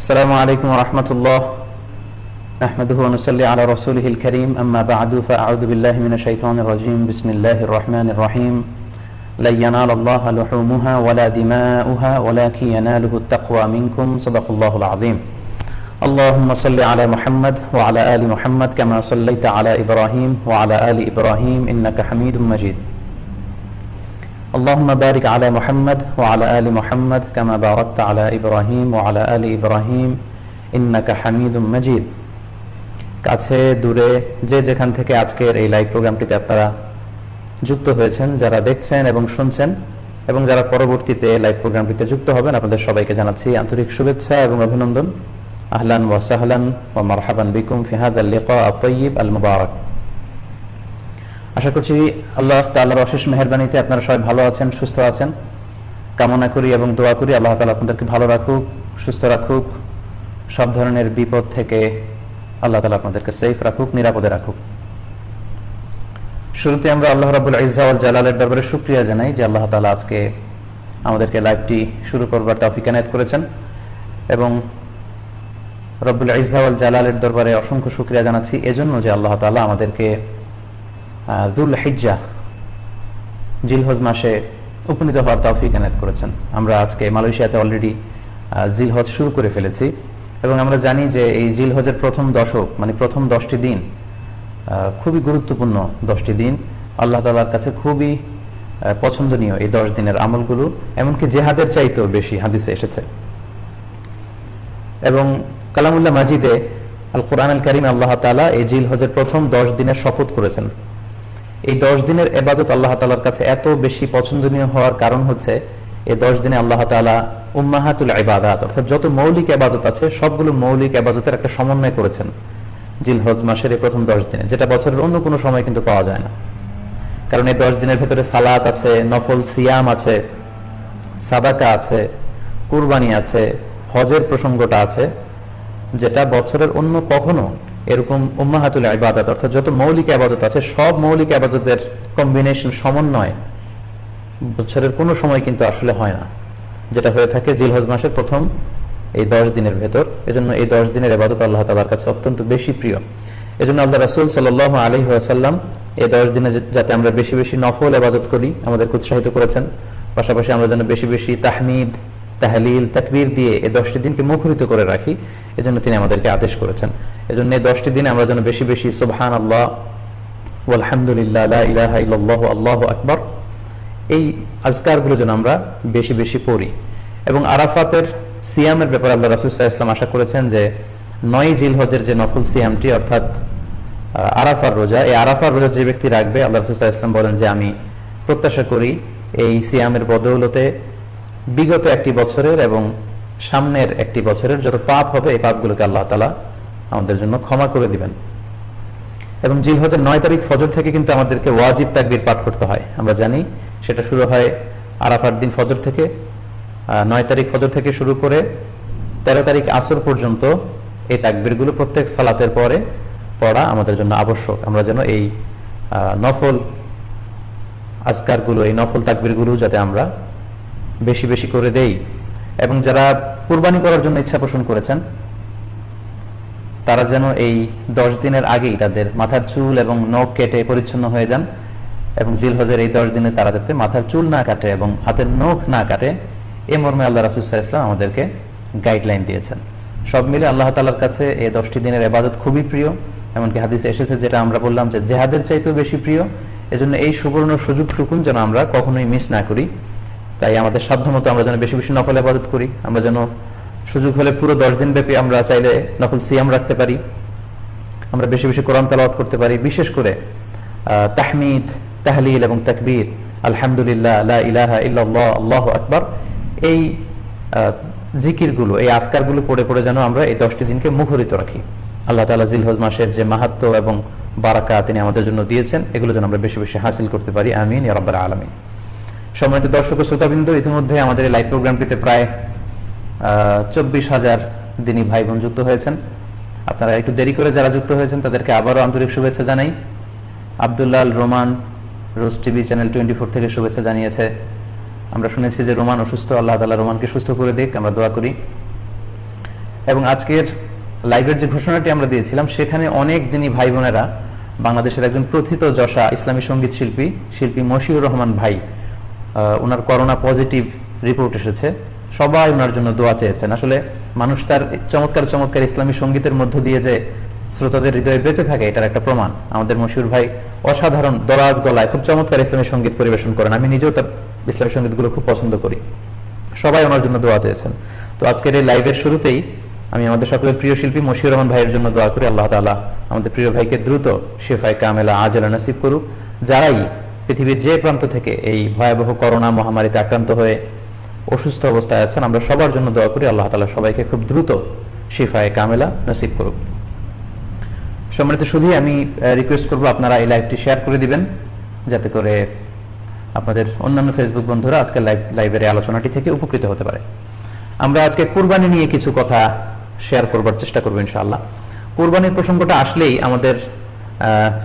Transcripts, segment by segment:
السلام عليكم ورحمة الله نحمده ونصلي على رسوله الكريم أما بعد فأعوذ بالله من الشيطان الرجيم بسم الله الرحمن الرحيم لن ينال الله لحومها ولا دماؤها ولكن يناله التقوى منكم صدق الله العظيم اللهم صل على محمد وعلى آل محمد كما صليت على إبراهيم وعلى آل إبراهيم إنك حميد مجيد اللهم بارك على محمد وعلى آل محمد كما باركت على إبراهيم وعلى آل إبراهيم إنك حميد مجيد কাছে দূরে যে যেখান থেকে আজকের এই লাইভ প্রোগ্রামটিতে আপনারা যুক্ত হয়েছেন, যারা দেখছেন এবং শুনছেন এবং যারা পরবর্তীতে লাইভ প্রোগ্রামটিতে যুক্ত হবেন, আপনাদের সবাইকে জানাচ্ছি আন্তরিক শুভেচ্ছা এবং অভিনন্দন। আহলান ওয়া সাহলান ওয়া মারহাবান বিকুম ফি হাযাল লিকা আত-তাইয়িব আল মুবারাক। আশা করছি আল্লাহ তাআলার অশেষ মেহেরবানিতে আপনারা সবাই ভালো আছেন, সুস্থ আছেন। কামনা করি এবং দোয়া করি আল্লাহ তাআলা আপনাদেরকে ভালো রাখুক, সুস্থ রাখুক, সব ধরনের বিপদ থেকে আল্লাহ তাআলা আপনাদেরকে সেফ রাখুক, নিরাপদে রাখুক। শুরুতে আমরা আল্লাহ রাব্বুল ইজ্জা ওয়াল জালালের দরবারে শুকরিয়া জানাই যে আল্লাহ তাআলা আজকে আমাদেরকে লাইভটি শুরু করবার তৌফিক এনায়েত করেছেন এবং রব্বুল ইজ্জা ওয়াল জালালের দরবারে অসংখ্য শুকরিয়া জানাচ্ছি এজন্য যে আল্লাহ তাআলা আমাদেরকে যুল হিজ্জা জিলহজ মাসে উপনীত হওয়ার তৌফিক এনায়েত করেছেন। আমরা আজকে মালয়েশিয়াতে অলরেডি জিলহজ শুরু করে ফেলেছি এবং আমরা জানি যে এই জিলহজের প্রথম দশক মানে প্রথম 10টি দিন খুবই গুরুত্বপূর্ণ 10টি দিন, আল্লাহ তাআলার কাছে খুবই পছন্দনীয় এই 10 দিনের আমলগুলো, এমনকি জিহাদের চাইতেও বেশি হাদিসে এসেছে। এবং কালামুল্লাহ মাজিদে আল কোরআন আল কারীমে আল্লাহ তাআলা এই জিলহজের প্রথম 10 দিনের শপথ করেছেন। এই 10 দিনের ইবাদত আল্লাহ তাআলার কাছে এত বেশি পছন্দনীয় হওয়ার কারণ হচ্ছে এই 10 দিনে আল্লাহ তাআলা উম্মাহাতুল ইবাদাত অর্থাৎ যত মৌলিক ইবাদত আছে সবগুলো মৌলিক ইবাদতের একটা সমন্বয় করেছেন জিলহজ মাসের এই প্রথম 10 দিনে, যেটা বছরের অন্য কোনো সময় কিন্তু পাওয়া যায় না। কারণ এই 10 দিনের ভেতরে সালাত আছে, নফল সিয়াম আছে, সাদাকা আছে, কুরবানি আছে, হজের প্রসঙ্গটা আছে, যেটা বছরের অন্য কখনো এরকম উম্মাহাতুল ইবাদাত অর্থাৎ যত মৌলিক ইবাদত আছে সব মৌলিক ইবাদতের কম্বিনেশন সমন্বয় বছরের কোনো সময় কিন্তু আসলে হয় না, যেটা হয়ে থাকে জিলহজ মাসের প্রথম এই 10 দিনের ভেতর। এজন্য এই 10 দিনের ইবাদত আল্লাহ তাআলার কাছে অত্যন্ত বেশি প্রিয়। এজন্য আল্লাহ রাসূল সাল্লাল্লাহু আলাইহি ওয়াসাল্লাম এই 10 দিনে যাতে আমরা বেশি বেশি নফল ইবাদত করি আমাদেরকে উৎসাহিত করেছেন। পাশাপাশি আমরা যেন বেশি বেশি তাহমিদ, তাহলিল, তাকবীর দিয়ে এই 10টি দিনকে মুখরিত করে রাখি, এজন্য তিনি আমাদেরকে আদেশ করেছেন। এজন্য এই 10টি দিনে আমরা যেন বেশি বেশি সুবহানাল্লাহ ওয়ালহামদুলিল্লাহ লা ইলাহা ইল্লাল্লাহু আল্লাহু আকবার এই আজকারগুলো যেন আমরা বেশি বেশি পড়ি। এবং আরাফাতের সিয়ামের ব্যাপারে আল্লাহ রাসূল সাল্লাল্লাহু আলাইহি ওয়াসাল্লাম আশা করেছেন যে 9 জিলহজের যে নফল সিয়ামটি অর্থাৎ আরাফার রোজা, এই আরাফার রোজা যে ব্যক্তি রাখবে আল্লাহ রাসূল সাল্লাল্লাহু আলাইহি ওয়াসাল্লাম বলেন যে আমি প্রত্যাশা করি এই সিয়ামের বদৌলতে বিগত একটি বছরের এবং সামনের একটি বছরের যত পাপ হবে এই পাপগুলোকে আল্লাহ তাআলা আমাদের জন্য ক্ষমা করে দিবেন। এবং জিলহজের 9 তারিখ ফজর থেকে কিন্তু আমাদেরকে ওয়াজিব তাকবীর পাঠ করতে হয়। আমরা জানি সেটা শুরু হয় আরাফার দিন ফজর থেকে, 9 তারিখ ফজর থেকে শুরু করে 13 তারিখ আসর পর্যন্ত এই তাকবীরগুলো প্রত্যেক সালাতের পরে পড়া আমাদের জন্য আবশ্যক। আমরা যেন এই নফল আজকারগুলো, এই নফল তাকবীরগুলো যাতে আমরা বেশি বেশি করে দেই। এবং যারা কুরবানি করার জন্য ইচ্ছা পোষণ করেছেন তারা যেন এই 10 দিনের আগেই তাদের মাথার চুল এবং নখ কেটে পরিচ্ছন্ন হয়ে যান এবং জিলহজের এই 10 দিনে তারা যাতে মাথার চুল না কাটে এবং হাতের নখ না কাটে এই মর্মে আল্লাহ রাসূল সাল্লাল্লাহু আলাইহি ওয়াসাল্লাম আমাদেরকে গাইডলাইন দিয়েছেন। সব মিলে আল্লাহ তাআলার কাছে এই 10টি দিনের ইবাদত খুবই প্রিয়, এমনকি হাদিসে এসেছে যেটা আমরা বললাম যে জিহাদের চাইতেও বেশি প্রিয়। এজন্য এই সুবর্ণ সুযোগটুকুন যেন আমরা কখনোই মিস না করি। তাই আমাদের সাধ্যমতো আমরা যেন বেশি বেশি নফল ইবাদত করি। আমরা যেন সুযোগ হলে পুরো 10 দিন ব্যাপী আমরা চাইলে নফল সিয়াম রাখতে পারি, আমরা বেশি বেশি কোরআন তেলাওয়াত করতে পারি, বিশেষ করে তাহমিদ, তাহলিল এবং তাকবীর, আলহামদুলিল্লাহ, লা ইলাহা ইল্লাল্লাহ, আল্লাহু আকবার এই জিকিরগুলো, এই আজকারগুলো পড়ে পড়ে যেন আমরা এই 10টি দিনকে মুখরিত রাখি। আল্লাহ তাআলা জিলহজ মাসের যে মাহাত্ম্য এবং বারাকা তিনি আমাদের জন্য দিয়েছেন এগুলো যেন আমরা বেশি বেশি হাসিল করতে পারি। আমিন ইয়া রাব্বাল আলামিন। সম্মানিত দর্শক ও শ্রোতাবৃন্দ, ইতিমধ্যে আমাদের এই লাইভ প্রোগ্রামটিতে প্রায় 24,000 দিনী ভাই বোন যুক্ত হয়েছেন। আপনারা একটু দেরি করে যারা যুক্ত হয়েছেন তাদেরকে আবারও আন্তরিক শুভেচ্ছা জানাই। আব্দুল্লাহ রোমান রোজ টিভি চ্যানেল 24 থেকে শুভেচ্ছা জানিয়েছে। আমরা শুনেছি যে রোমান অসুস্থ, আল্লাহ তাআলা রোমানকে সুস্থ করে দিক, আমরা দোয়া করি। এবং আজকের লাইভের যে ঘোষণাটি আমরা দিয়েছিলাম সেখানে অনেক দিনই ভাই বোনেরা বাংলাদেশের একজন প্রথিত যশা ইসলামী সঙ্গীত শিল্পী মশিউর রহমান ভাই, ওনার করোনা পজিটিভ রিপোর্ট এসেছে। সবাই ওনার জন্য দোয়া চেয়েছেন। আসলে মানুষ তার চমৎকার চমৎকার ইসলামী সঙ্গীতের মধ্য দিয়ে যে শ্রোতাদের হৃদয়ে বেঁচে থাকে, এটার একটা প্রমাণ। আমাদের মশিউর ভাই অসাধারণ দরাজ গলায় খুব চমৎকার ইসলামী সঙ্গীত পরিবেশন করেন। আমি নিজেও তার ইসলামী সঙ্গীতগুলো খুব পছন্দ করি। সবাই ওনার জন্য দোয়া চেয়েছেন। তো আজকের এই লাইভের শুরুতেই আমি আমাদের সকলের প্রিয় শিল্পী মশিউর রহমান ভাইয়ের জন্য দোয়া করি, আল্লাহ তাআলা আমাদের প্রিয় ভাইকে দ্রুত শিফায়ে কামেলা আজলা নসিব করুক। যারাই পৃথিবীর যে প্রান্ত থেকে এই ভয়াবহ করোনা মহামারীতে আক্রান্ত হয়ে অসুস্থ অবস্থায় আছেন, আমরা সবার জন্য দোয়া করি, আল্লাহ তাআলা সবাইকে খুব দ্রুত শিফায়ে কামেলা নসিব করুক। সম্মানিত শুধু আমি রিকোয়েস্ট করবো আপনারা এই লাইভটি শেয়ার করে দিবেন, যাতে করে আপনাদের অন্যান্য ফেসবুক বন্ধুরা আজকের লাইভের আলোচনাটি থেকে উপকৃত হতে পারে। আমরা আজকে কুরবানি নিয়ে কিছু কথা শেয়ার করবার চেষ্টা করবো ইনশাআল্লাহ। কুরবানির প্রসঙ্গটা আসলেই আমাদের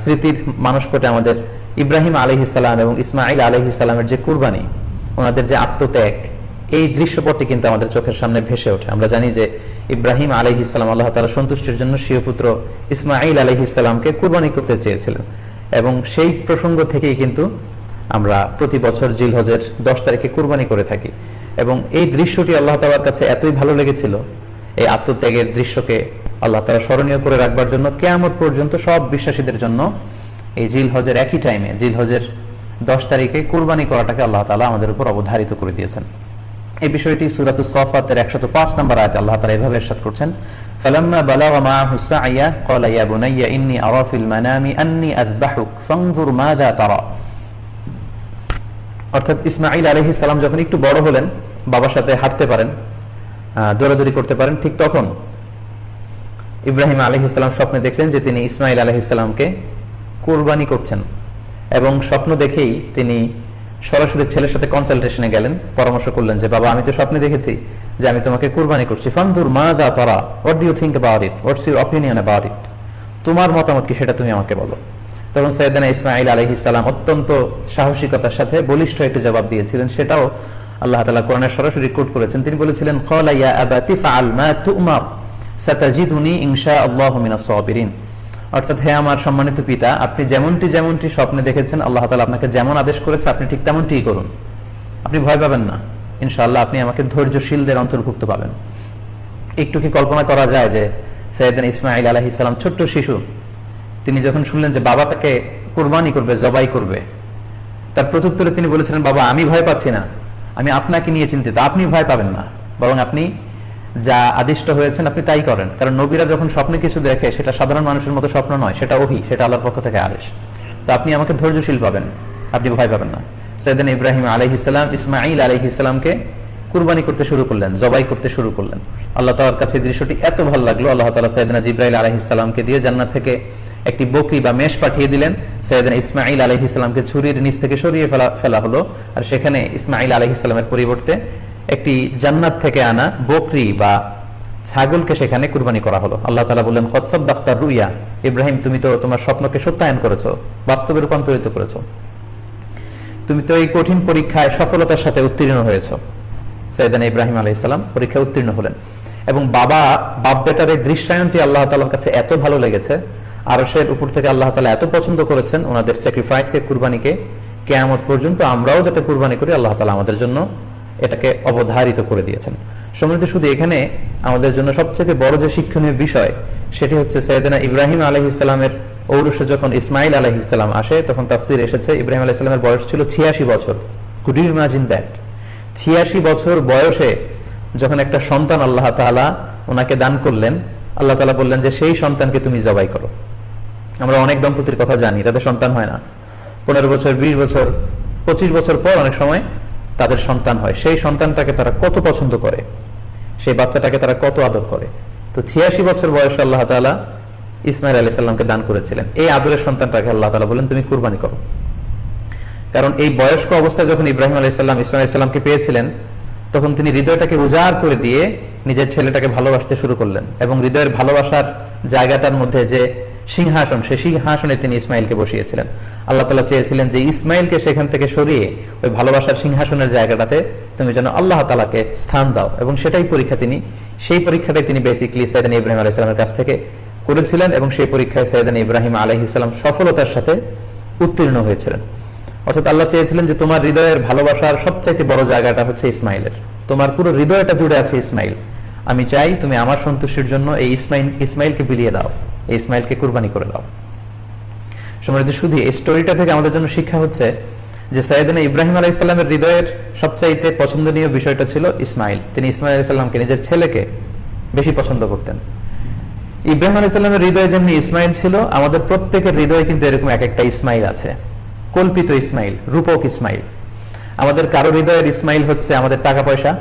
স্মৃতির মানসপটে আমাদের ইব্রাহিম আলাইহিস সালাম এবং ইসমাঈল আলাইহিস সালামের যে কুরবানি, ওনাদের যে আত্মত্যাগ, এই দৃশ্যপটটি কিন্তু আমাদের চোখের সামনে ভেসে ওঠে। আমরা জানি যে ইব্রাহিম আলাইহিস সালাম আল্লাহ তাআলার সন্তুষ্টির জন্য স্বীয় পুত্র ইসমাঈল আলাইহিস সালামকে কুরবানি করতে চেয়েছিলেন, এবং সেই প্রসঙ্গ থেকেই কিন্তু আমরা প্রতি বছর জিলহজের 10 তারিখে কুরবানি করে থাকি। এবং এই দৃশ্যটি আল্লাহ তাআলার কাছে এতই ভালো লেগেছিল, এই আত্মত্যাগের দৃশ্যকে আল্লাহ তাআলা স্মরণীয় করে রাখবার জন্য কিয়ামত পর্যন্ত সব বিশ্বাসীদের জন্য এই জিলহজের একই টাইমে জিলহজের 10 তারিখে কুরবানি করাটাকে আল্লাহ তাআলা আমাদের উপর অবধারিত করে দিয়েছেন। এই বিষয়টি সূরাতুস সাফাতের 105 নম্বর আয়াতে আল্লাহ তাআলা এভাবে ইরশাদ করছেন, ফালাম্মা বালাগা মাআহু সা'য়া ক্বালা ইয়া বুনাইয়া ইন্নী আরা ফিল মানামি আন্নী আযবাহুক ফানজুর মাযা তারা। অর্থাৎ ইসমাঈল আলাইহিস সালাম যখন একটু বড় হলেন, বাবার সাথে হাঁটতে পারেন, দৌড়াদৌড়ি করতে পারেন, ঠিক তখন ইব্রাহিম আলাইহিস সালাম স্বপ্নে দেখলেন যে তিনি ইসমাঈল আলাইহিস সালামকে কুরবানি করছেন, এবং স্বপ্ন দেখেই তিনি সরাসরি ছেলের সাথে কনসালটেশনে গেলেন, পরামর্শ করলেন যে বাবা, আমি তো স্বপ্নে দেখেছি যে আমি তোমাকে কুরবানি করছি, ফানজুর মাযা তারা, what do you think about it, what's your opinion about it, তোমার মতামত কি সেটা তুমি আমাকে বলো। তখন সাইয়েদনা ইসমাঈল আলাইহিস সালাম অত্যন্ত সাহসিকতার সাথে বলিষ্ঠ একটি জবাব দিয়েছিলেন, সেটাও আল্লাহ তাআলা কোরআনে সরাসরি কোট করেছেন। তিনি বলেছিলেন, ক্বালা ইয়া আবাতি ফাআল মা তু'মার সাতাজিদুনি ইনশাআল্লাহু মিনাস সাবিরিন। অর্থাৎ, হে আমার সম্মানিত পিতা, আপনি যেমনটি স্বপ্নে দেখেছেন, আল্লাহ তাআলা আপনাকে যেমন আদেশ করেছে আপনি ঠিক তেমনটিই করুন। আপনি ভয় পাবেন না, ইনশাআল্লাহ আপনি আমাকে ধৈর্যশীলদের অন্তর্ভুক্ত পাবেন। একটু কি কল্পনা করা যায় যে সাইয়েদনা ইসমাঈল আলাইহিস সালাম ছোট্ট শিশু, তিনি যখন শুনলেন যে বাবা তাকে কুরবানি করবে, জবাই করবে, তার প্রত্যুত্তরে তিনি বলেছিলেন, বাবা, আমি ভয় পাচ্ছি না, আমি আপনাকে নিয়ে চিন্তিত, আপনি ভয় পাবেন না, বরং আপনি যা আদিষ্ট হয়েছেন আপনি তাই করেন। কারণ নবীরা যখন স্বপ্নে কিছু দেখে, সেটা সাধারণ মানুষের মতো স্বপ্ন নয়, সেটা ওহী, সেটা আল্লাহর পক্ষ থেকে আদেশ। তো আপনি আমাকে ধৈর্যশীল পাবেন, আপনি ভয় পাবেন না। সাইয়েদনা ইব্রাহিম আলাইহিস সালাম ইসমাঈল আলাইহিস সালামকে কুরবানি করতে শুরু করলেন, জবাই করতে শুরু করলেন। আল্লাহ তাআলার কাছে দৃশ্যটি এত ভালো লাগলো, আল্লাহ তাআলা সাইয়েদনা জিবরাইল আলাইহিস সালামকে দিয়ে জান্নাত থেকে একটি বকরি বা মেষ পাঠিয়ে দিলেন। সাইয়েদনা ইসমাঈল আলাইহিস সালামকে ছুরির নিচ থেকে সরিয়ে ফেলা হলো, আর সেখানে ইসমাঈল আলাইহিস সালামের পরিবর্তে একটি জান্নাত থেকে আনা বকরি বা ছাগলকে সেখানে কুরবানি করা হলো। আল্লাহ তাআলা বললেন, কদ সাদ্দাকতা রুইয়া, ইব্রাহিম, তুমি তো তোমার স্বপ্নকে সত্যায়ন করেছো, বাস্তবে রূপান্তরিত করেছো, তুমি তো এই কঠিন পরীক্ষায় সফলতার সাথে উত্তীর্ণ হয়েছো। সাইয়েদনা ইব্রাহিম আলাইহিস সালাম পরীক্ষায় উত্তীর্ণ হলেন, এবং বাপ বেটার এই দৃশ্যায়নটি আল্লাহ তাআলার কাছে এত ভালো লেগেছে, আরশের উপর থেকে আল্লাহ তাআলা এত পছন্দ করেছেন ওনাদের স্যাক্রিফাইসকে, কুরবানিকে, কিয়ামত পর্যন্ত আমরাও যাতে কুরবানি করি, আল্লাহ তাআলা আমাদের জন্য এটাকে অবধারিত করে দিয়েছেন। সম্মানিত শুধু এখানে আমাদের জন্য সবচেয়ে বড় যে শিক্ষণীয় বিষয়, সেটি হচ্ছে সাইয়েদনা ইব্রাহিম আলাইহিস সালামের ঔরসে যখন ইসমাঈল আলাইহিস সালাম আসে, তখন তাফসীর এসেছে ইব্রাহিম আলাইহিস সালামের বয়স ছিল 86 বছর। Could you imagine that? 86 বছর বয়সে যখন একটা সন্তান আল্লাহ তাআলা ওনাকে দান করলেন, আল্লাহ তাআলা বললেন যে সেই সন্তানকে তুমি জবাই করো। আমরা অনেক দম্পতির কথা জানি, তাদের সন্তান হয় না, 15 বছর, 20 বছর, 25 বছর পর অনেক সময় তাদের সন্তান হয়। সেই সন্তানটাকে তারা কত পছন্দ করে, সেই বাচ্চাটাকে তারা কত আদর করে। তো 86 বছর বয়সে আল্লাহ তাআলা ইসমাঈল আলাইহিস সালামকে দান করেছিলেন। এই আদরের সন্তানটাকে আল্লাহ তাআলা বলেন, তুমি কুরবানি করো। কারণ এই বয়স্ক অবস্থায় যখন ইব্রাহিম আলাইহিস সালাম ইসমাঈল আলাইহিস সালামকে পেয়েছিলেন, তখন তিনি হৃদয়টাকে উজাড় করে দিয়ে নিজের ছেলেটাকে ভালোবাসতে শুরু করলেন, এবং হৃদয়ের ভালোবাসার জায়গাটার মধ্যে যে সিংহাসন, সেই সিংহাসনে তিনি ইসমাইলকে বসিয়েছিলেন। আল্লাহ তাআলা চেয়েছিলেন যে ইসমাইলকে সেখান থেকে সরিয়ে ওই ভালোবাসার সিংহাসনের জায়গাটাতে তুমি যেন আল্লাহ তাআলাকে স্থান দাও, এবং সেই পরীক্ষাটাই তিনি বেসিক্যালি সাইয়েদনা ইব্রাহিম আলাইহিস সালামের কাছ থেকে করেছিলেন, এবং সেই পরীক্ষায় সাইয়েদনা ইব্রাহিম আলাইহিস সালাম সফলতার সাথে উত্তীর্ণ হয়েছিলেন। অর্থাৎ আল্লাহ চেয়েছিলেন যে তোমার হৃদয়ের ভালোবাসার সবচাইতে বড় জায়গাটা হচ্ছে ইসমাইলের, তোমার পুরো হৃদয়টা জুড়ে আছে ইসমাইল। আমি চাই তুমি আমার সন্তুষ্টির জন্য এই ইসমাইলকে বিলিয়ে দাও, এই ইসমাইলকে কুরবানি করে দাও। সম্মানিত শুধু এই স্টোরিটা থেকে আমাদের জন্য শিক্ষা হচ্ছে যে সাইয়েদনা ইব্রাহিম আলাইহিস সালামের হৃদয়ের সবচাইতে পছন্দনীয় বিষয়টা ছিল ইসমাইল। তিনি ইসমাইল আলাইহিস সালামকে, নিজের ছেলেকে বেশি পছন্দ করতেন। ইব্রাহিম আলাইহিস সালামের হৃদয়ে যেমনি ইসমাইল ছিল, আমাদের প্রত্যেকের হৃদয়ে কিন্তু এরকম এক একটা ইসমাইল আছে, কল্পিত ইসমাইল, রূপক ইসমাইল। আমাদের কারো হৃদয়ের ইসমাইল হচ্ছে আমাদের টাকা পয়সা,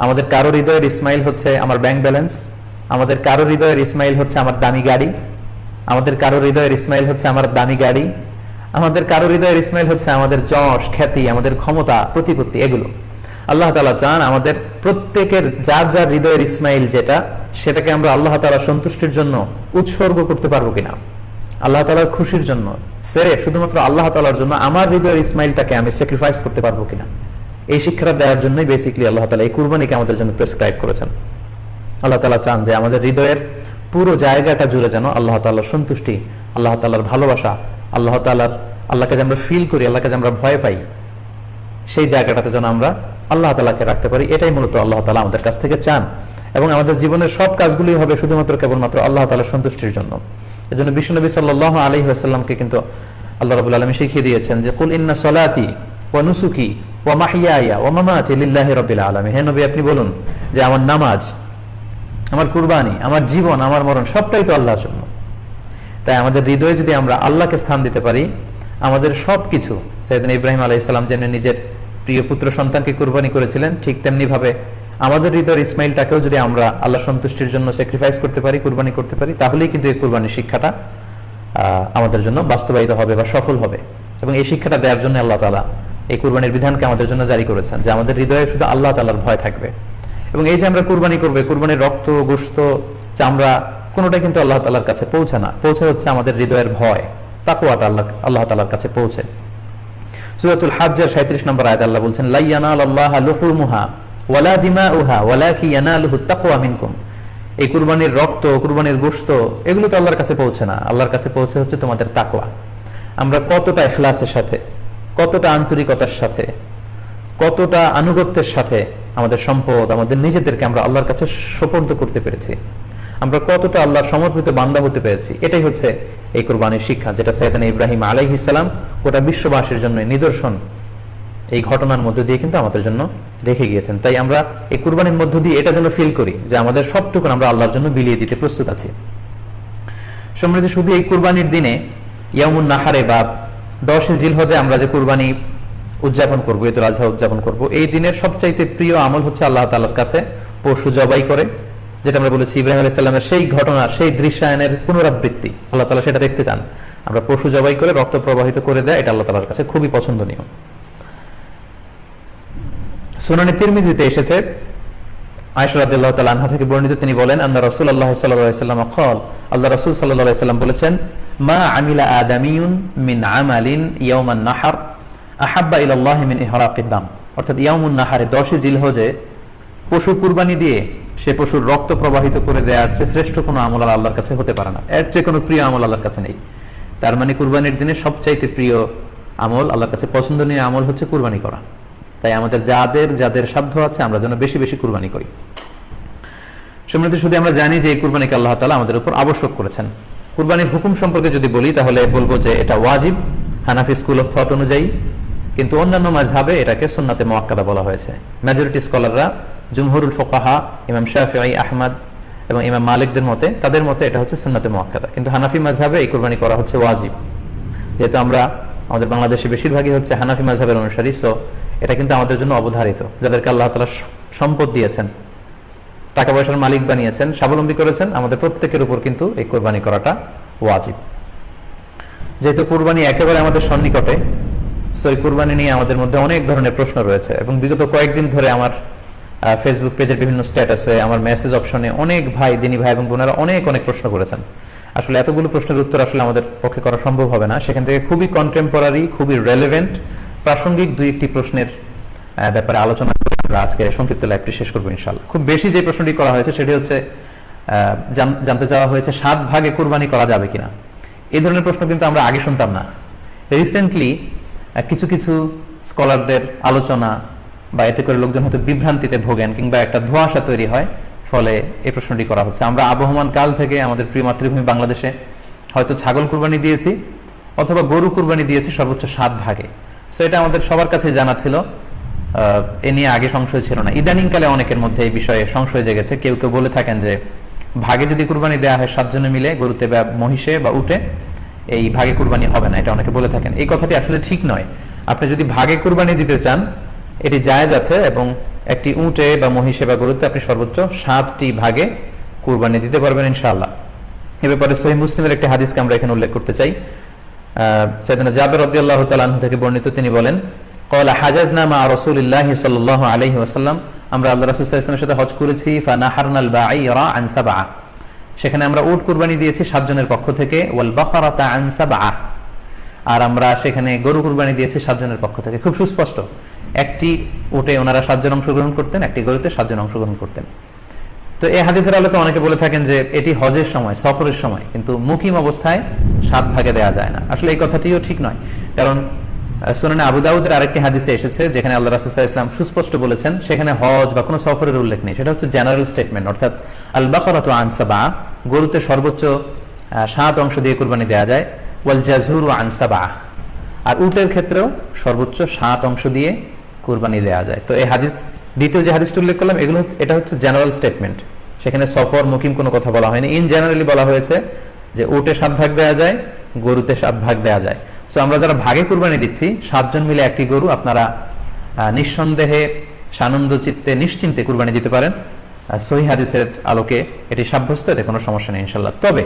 আমাদের কারো হৃদয়ের ইসমাইল হচ্ছে আমার ব্যাংক ব্যালেন্স, আমাদের কারো হৃদয়ের ইসমাইল হচ্ছে আমার দামি গাড়ি, আমাদের কারো হৃদয়ের ইসমাইল হচ্ছে আমার দামি গাড়ি, আমাদের কারো হৃদয়ের ইসমাইল হচ্ছে আমাদের যশ, খ্যাতি, আমাদের ক্ষমতা, প্রতিপত্তি, এগুলো। আল্লাহ তাআলা চান আমাদের প্রত্যেকের যার যার হৃদয়ের ইসমাইল যেটা, সেটাকে আমরা আল্লাহ তাআলার সন্তুষ্টির জন্য উৎসর্গ করতে পারবো কিনা, আল্লাহ তাআলার খুশির জন্য শুধুমাত্র আল্লাহ তাআলার জন্য আমার হৃদয়ের ইসমাইলটাকে আমি স্যাক্রিফাইস করতে পারবো কিনা। এই শিক্ষাটা দেওয়ার জন্যই বেসিক্যালি আল্লাহ তাআলা এই কুরবানিকে আমাদের জন্য প্রেসক্রাইব করেছেন। আল্লাহ তাআলা চান যে আমাদের হৃদয়ের পুরো জায়গাটা জুড়ে যেন আল্লাহ তাআলার সন্তুষ্টি, আল্লাহ তাআলার ভালোবাসা, আল্লাহকে যে আমরা ফিল করি, আল্লাহকে যে আমরা ভয় পাই, সেই জায়গাটাতে যেন আমরা আল্লাহ তাআলাকে রাখতে পারি। এটাই মূলত আল্লাহ তাআলা আমাদের কাছ থেকে চান, এবং আমাদের জীবনের সব কাজগুলি হবে শুধুমাত্র কেবলমাত্র আল্লাহ তাআলার সন্তুষ্টির জন্য। এজন্য বিশ্বনবী সাল্লাল্লাহু আলাইহি ওয়াসাল্লামকে কিন্তু আল্লাহ রাব্বুল আলামিন শিখিয়ে দিয়েছেন যে কুল ইন্না সলাতি ওয়া নুসুকি ওয়া মাহইয়ায়া ওয়া মামাতি লিল্লাহি রাব্বিল আলামিন। হে নবী, আপনি বলুন যে আমার নামাজ, আমার কুরবানি, আমার জীবন, আমার মরণ সবটাই তো আল্লাহর জন্য। তাই আমাদের হৃদয়ে যদি আমরা আল্লাহকে স্থান দিতে পারি, আমাদের সবকিছু, সাইয়েদনা ইব্রাহিম আলাইহিস সালাম যেমনি নিজের প্রিয় পুত্র সন্তানকে কুরবানি করেছিলেন, ঠিক তেমনি ভাবে আমাদের হৃদয়ের ইসমাইলটাকেও যদি আমরা আল্লাহ সন্তুষ্টির জন্য স্যাক্রিফাইস করতে পারি, কুরবানি করতে পারি, তাহলেই কিন্তু এই কুরবানির শিক্ষাটা আমাদের জন্য বাস্তবায়িত হবে বা সফল হবে। এবং এই শিক্ষাটা দেওয়ার জন্য আল্লাহ তাআলা এই কুরবানির বিধানকে আমাদের জন্য জারি করেছেন, যে আমাদের হৃদয়ে শুধু আল্লাহ তাআলার ভয় থাকবে। এবং এই যে আমরা কুরবানি করবে, কুরবানির রক্ত, গোশত, চামড়া কোনোটাই কিন্তু আল্লাহ তাআলার কাছে পৌঁছে না, পৌঁছে হচ্ছে আমাদের হৃদয়ের ভয়, তাকওয়াটা আল্লাহ তাআলার কাছে পৌঁছে। সূরাতুল হজ্জের 37 নম্বর আয়াতে আল্লাহ বলছেন, লা ইয়ানালাল্লাহা লুহুমুহা ওয়ালা দিমাউহা ওয়ালাকি ইয়ানালুহুত তাকওয়া মিনকুম। এই কুরবানির রক্ত, কুরবানির গোশত, এগুলো তো আল্লাহর কাছে পৌঁছে না, আল্লাহর কাছে পৌঁছে হচ্ছে তোমাদের তাকওয়া। আমরা কতটা ইখলাসের সাথে, কতটা আন্তরিকতার সাথে, কতটা আনুগত্যের সাথে আমাদের সম্পদ, আমাদের নিজেদেরকে আমরা আল্লাহর কাছে সুপর্দ করতে পেরেছি, আমরা কতটা আল্লাহর সমর্পিত বান্দা হতে পেরেছি, এটাই হচ্ছে এই কুরবানির শিক্ষা, যেটা সাইয়েদনা ইব্রাহিম আলাইহিস সালাম গোটা বিশ্ববাসীর জন্য নিদর্শন এই ঘটনার মধ্য দিয়ে কিন্তু আমাদের জন্য রেখে গিয়েছেন। তাই আমরা এই কুরবানির মধ্য দিয়ে এটা যেন ফিল করি যে আমাদের সবটুকু আমরা আল্লাহর জন্য বিলিয়ে দিতে প্রস্তুত আছি। সম্মানিত, শুধু এই কুরবানির দিনে ইয়ামুন নাহারে বা 10 জিলহজে আমরা যে কুরবানি উদযাপন করবো, ঈদুল আজহা উদযাপন করবো, এই দিনের সবচাইতে প্রিয় আমল হচ্ছে আল্লাহ তাআলার কাছে পশু জবাই করে, যেটা আমরা বলেছি ইব্রাহিম আলাইহিস সালামের সেই ঘটনার, সেই দৃশ্যায়নের পুনরাবৃত্তি আল্লাহ তাআলা সেটা দেখতে চান। আমরা পশু জবাই করে রক্ত প্রবাহিত করে দেয়, এটা আল্লাহ তাআলার কাছে খুবই পছন্দনীয়। সুনানে তিরমিজিতে এসেছে, আয়েশা রাদিয়াল্লাহু তাআলা আনহা থেকে বর্ণিত, তিনি বলেন, আন্না রাসূলুল্লাহ সাল্লাল্লাহু আলাইহি ওয়াসাল্লাম قال, আল্লাহ রাসূল সাল্লাল্লাহু আলাইহি ওয়াসাল্লাম বলেছেন, মা আমিলা আদামিয়ুন মিন আমালিন ইয়াওমান নাহর আহাব্বা ইলাল্লাহি মিন ইহরাকিদ দাম। অর্থাৎ ইয়ামুন নাহারে 10 জিলহজে পশু কুরবানি দিয়ে সে পশুর রক্ত প্রবাহিত করে দেওয়ার চেয়ে শ্রেষ্ঠ কোনো আমল আল্লাহর কাছে হতে পারে না, এর চেয়ে কোনো প্রিয় আমল আল্লাহর কাছে নেই। তার মানে কুরবানির দিনে সবচাইতে প্রিয় আমল, আল্লাহর কাছে পছন্দনীয় আমল হচ্ছে কুরবানি করা। তাই আমাদের যাদের সাধ্য আছে আমরা যেন বেশি বেশি কুরবানি করি। সম্মানিত, শুধু আমরা জানি যে এই কুরবানিকে আল্লাহ তাআলা আমাদের উপর আবশ্যক করেছেন। কুরবানির হুকুম সম্পর্কে যদি বলি তাহলে বলবো যে এটা ওয়াজিব হানাফি স্কুল অফ থট অনুযায়ী, কিন্তু অন্যান্য মাযহাবে এটাকে সুন্নাতে মুআক্কাদা বলা হয়েছে। মেজরিটি স্কলাররা, জুমহুরুল ফুকাহা, ইমাম শাফিঈ, আহমদ এবং ইমাম মালিকদের মতে, তাদের মতে এটা হচ্ছে সুন্নাতে মুআক্কাদা। কিন্তু হানাফি মাযহাবে এই কুরবানি করা হচ্ছে ওয়াজিব। যেহেতু আমাদের বাংলাদেশে বেশিরভাগই হচ্ছে হানাফি মাযহাবের অনুসারী, সো এটা কিন্তু আমাদের জন্য অবধারিত। যাদেরকে আল্লাহ তাআলা সম্পদ দিয়েছেন, টাকা পয়সার মালিক বানিয়েছেন, স্বাবলম্বী করেছেন, আমাদের প্রত্যেকের উপর কিন্তু এই কুরবানি করাটা ওয়াজিব। যেহেতু কুরবানি একেবারে আমাদের সন্নিকটে, সো এই কুরবানি নিয়ে আমাদের মধ্যে অনেক ধরনের প্রশ্ন রয়েছে, এবং বিগত কয়েকদিন ধরে আমার ফেসবুক পেজের বিভিন্ন স্ট্যাটাসে, আমার মেসেজ অপশনে অনেক ভাই, দিনী ভাই এবং বোনেরা অনেক প্রশ্ন করেছেন। আসলে এতগুলো প্রশ্নের উত্তর আসলে আমাদের পক্ষে করা সম্ভব হবে না। সেখান থেকে খুবই কন্টেম্পোরারি, খুবই রেলেভেন্ট, প্রাসঙ্গিক দুই একটি প্রশ্নের ব্যাপারে আলোচনা করে আমরা আজকে সংক্ষিপ্ত লাইভটি শেষ করবো ইনশাআল্লাহ। খুব বেশি যে প্রশ্নটি করা হয়েছে সেটি হচ্ছে জানতে চাওয়া হয়েছে 7 ভাগে কুরবানি করা যাবে কিনা। এই ধরনের প্রশ্ন কিন্তু আমরা আগে শুনতাম না। রিসেন্টলি কিছু কিছু স্কলারদের আলোচনা বা এতে করে লোকজন হয়তো বিভ্রান্তিতে ভোগেন কিংবা একটা ধোঁয়াশা তৈরি হয়, ফলে এই প্রশ্নটি করা হচ্ছে। আমরা আবহমান কাল থেকে আমাদের প্রিয় মাতৃভূমি বাংলাদেশে হয়তো ছাগল কুরবানি দিয়েছি অথবা গরু কুরবানি দিয়েছি সর্বোচ্চ 7 ভাগে। সো এটা আমাদের সবার কাছে জানা ছিল, এ নিয়ে আগে সংশয় ছিল না। ইদানিংকালে অনেকের মধ্যে এই বিষয়ে সংশয় জেগেছে। কেউ কেউ বলে থাকেন যে ভাগে যদি কুরবানি দেওয়া হয় 7 জনে মিলে, গরুতে বা মহিষে বা উটে, এই ভাগে কুরবানি হবে না, এটা অনেকে বলে থাকেন। এই কথাটি আসলে ঠিক নয়। আপনি যদি ভাগে কুরবানি দিতে চান এটি জায়েজ আছে, এবং একটি উটে বা মহিষে বা গরুতে আপনি সর্বোচ্চ 7টি ভাগে কুরবানি দিতে পারবেন ইনশাআল্লাহ। এ ব্যাপারে সহিহ মুসলিমের একটি হাদিসকে আমরা এখানে উল্লেখ করতে চাই। সাইয়েদনা জাবের রাদিয়াল্লাহু তাআলা আনহু থেকে বর্ণিত, তিনি বলেন, ক্বালা হাজাজনা মা রাসূলিল্লাহি সাল্লাল্লাহু আলাইহি ওয়াসাল্লাম, আমরা আল্লাহর রাসূল সাল্লাল্লাহু আলাইহি ওয়াসাল্লামের সাথে হজ করেছি। ফানাহারনাল বাঈরা আন সাবআ, সেখানে আমরা উট কুরবানি দিয়েছি 7 জনের পক্ষ থেকে। ওয়াল বাকারাতা আন সাবআ, আর আমরা সেখানে গরু কুরবানি দিয়েছি 7 জনের পক্ষ থেকে। খুব সুস্পষ্ট, একটি উটে ওনারা 7 জন অংশগ্রহণ করতেন, একটি গরুতে 7 জন অংশগ্রহণ করতেন। তো এই হাদিসের আলোকে অনেকে বলে থাকেন যে এটি হজের সময়, সফরের সময়, কিন্তু মুকিম অবস্থায় 7 ভাগে দেওয়া যায় না। আসলে এই কথাটিও ঠিক নয়, কারণ সুনানে আবু দাউদের আরেকটি হাদিসে এসেছে যেখানে আল্লাহ রাসূল সাল্লাল্লাহু আলাইহি ওয়াসাল্লাম সুস্পষ্ট বলেছেন, সেখানে হজ বা কোনো সফরের উল্লেখ নেই। সেটা হচ্ছে জেনারেল স্টেটমেন্ট, অর্থাৎ আল বাকারাতু আন সাবআ, গরুতে সর্বোচ্চ 7 অংশ দিয়ে কুরবানি দেওয়া যায়। ওয়াল জাযুরু আন সাবআ, আর উটের ক্ষেত্রেও সর্বোচ্চ 7 অংশ দিয়ে কুরবানি দেওয়া যায়। তো এই হাদিস, দ্বিতীয় যে হাদিসটি উল্লেখ করলাম, এটা হচ্ছে জেনারেল স্টেটমেন্ট। সেখানে সফর মুকিম কোনো কথা বলা হয়নি। ইন জেনারেলি বলা হয়েছে যে উটে 7 ভাগ দেওয়া যায়, গরুতে 7 ভাগ দেওয়া যায়। সো আমরা যারা ভাগে কুরবানি দিচ্ছি 7 জন মিলে একটি গরু, আপনারা নিঃসন্দেহে সানন্দ চিত্তে নিশ্চিন্তে কুরবানি দিতে পারেন। সহিহ হাদিসের আলোকে এটি সাব্যস্ত, এতে কোনো সমস্যা নেই ইনশাআল্লাহ। তবে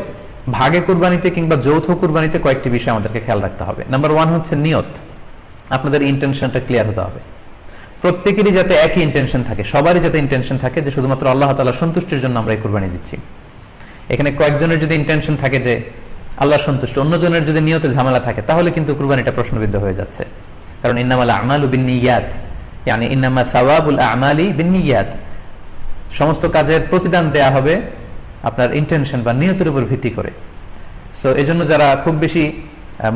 ভাগে কুরবানিতে কিংবা যৌথ কুরবানিতে কয়েকটি বিষয় আমাদেরকে খেয়াল রাখতে হবে। নাম্বার 1 হচ্ছে নিয়ত। আপনাদের ইন্টেনশনটা ক্লিয়ার হতে হবে। প্রত্যেকেরই যাতে একই ইন্টেনশন থাকে, সবারই যাতে ইন্টেনশন থাকে যে শুধুমাত্র আল্লাহ তাআলার সন্তুষ্টির জন্য আমরা এই কুরবানি দিচ্ছি। এখানে কয়েকজনের যদি ইন্টেনশন থাকে যে আল্লাহর সন্তুষ্ট, অন্যজনের যদি নিয়তে ঝামেলা থাকে, তাহলে কিন্তু কুরবানিটা প্রশ্নবিদ্ধ হয়ে যাচ্ছে। কারণ ইন্নামাল আমালু বিন্নিয়াত, ইয়ানি ইন্নামা সাওয়াবুল আমালি বিন্নিয়াত, সমস্ত কাজের প্রতিদান দেয়া হবে আপনার ইন্টেনশন বা নিয়তের উপর ভিত্তি করে। সো এজন্য যারা খুব বেশি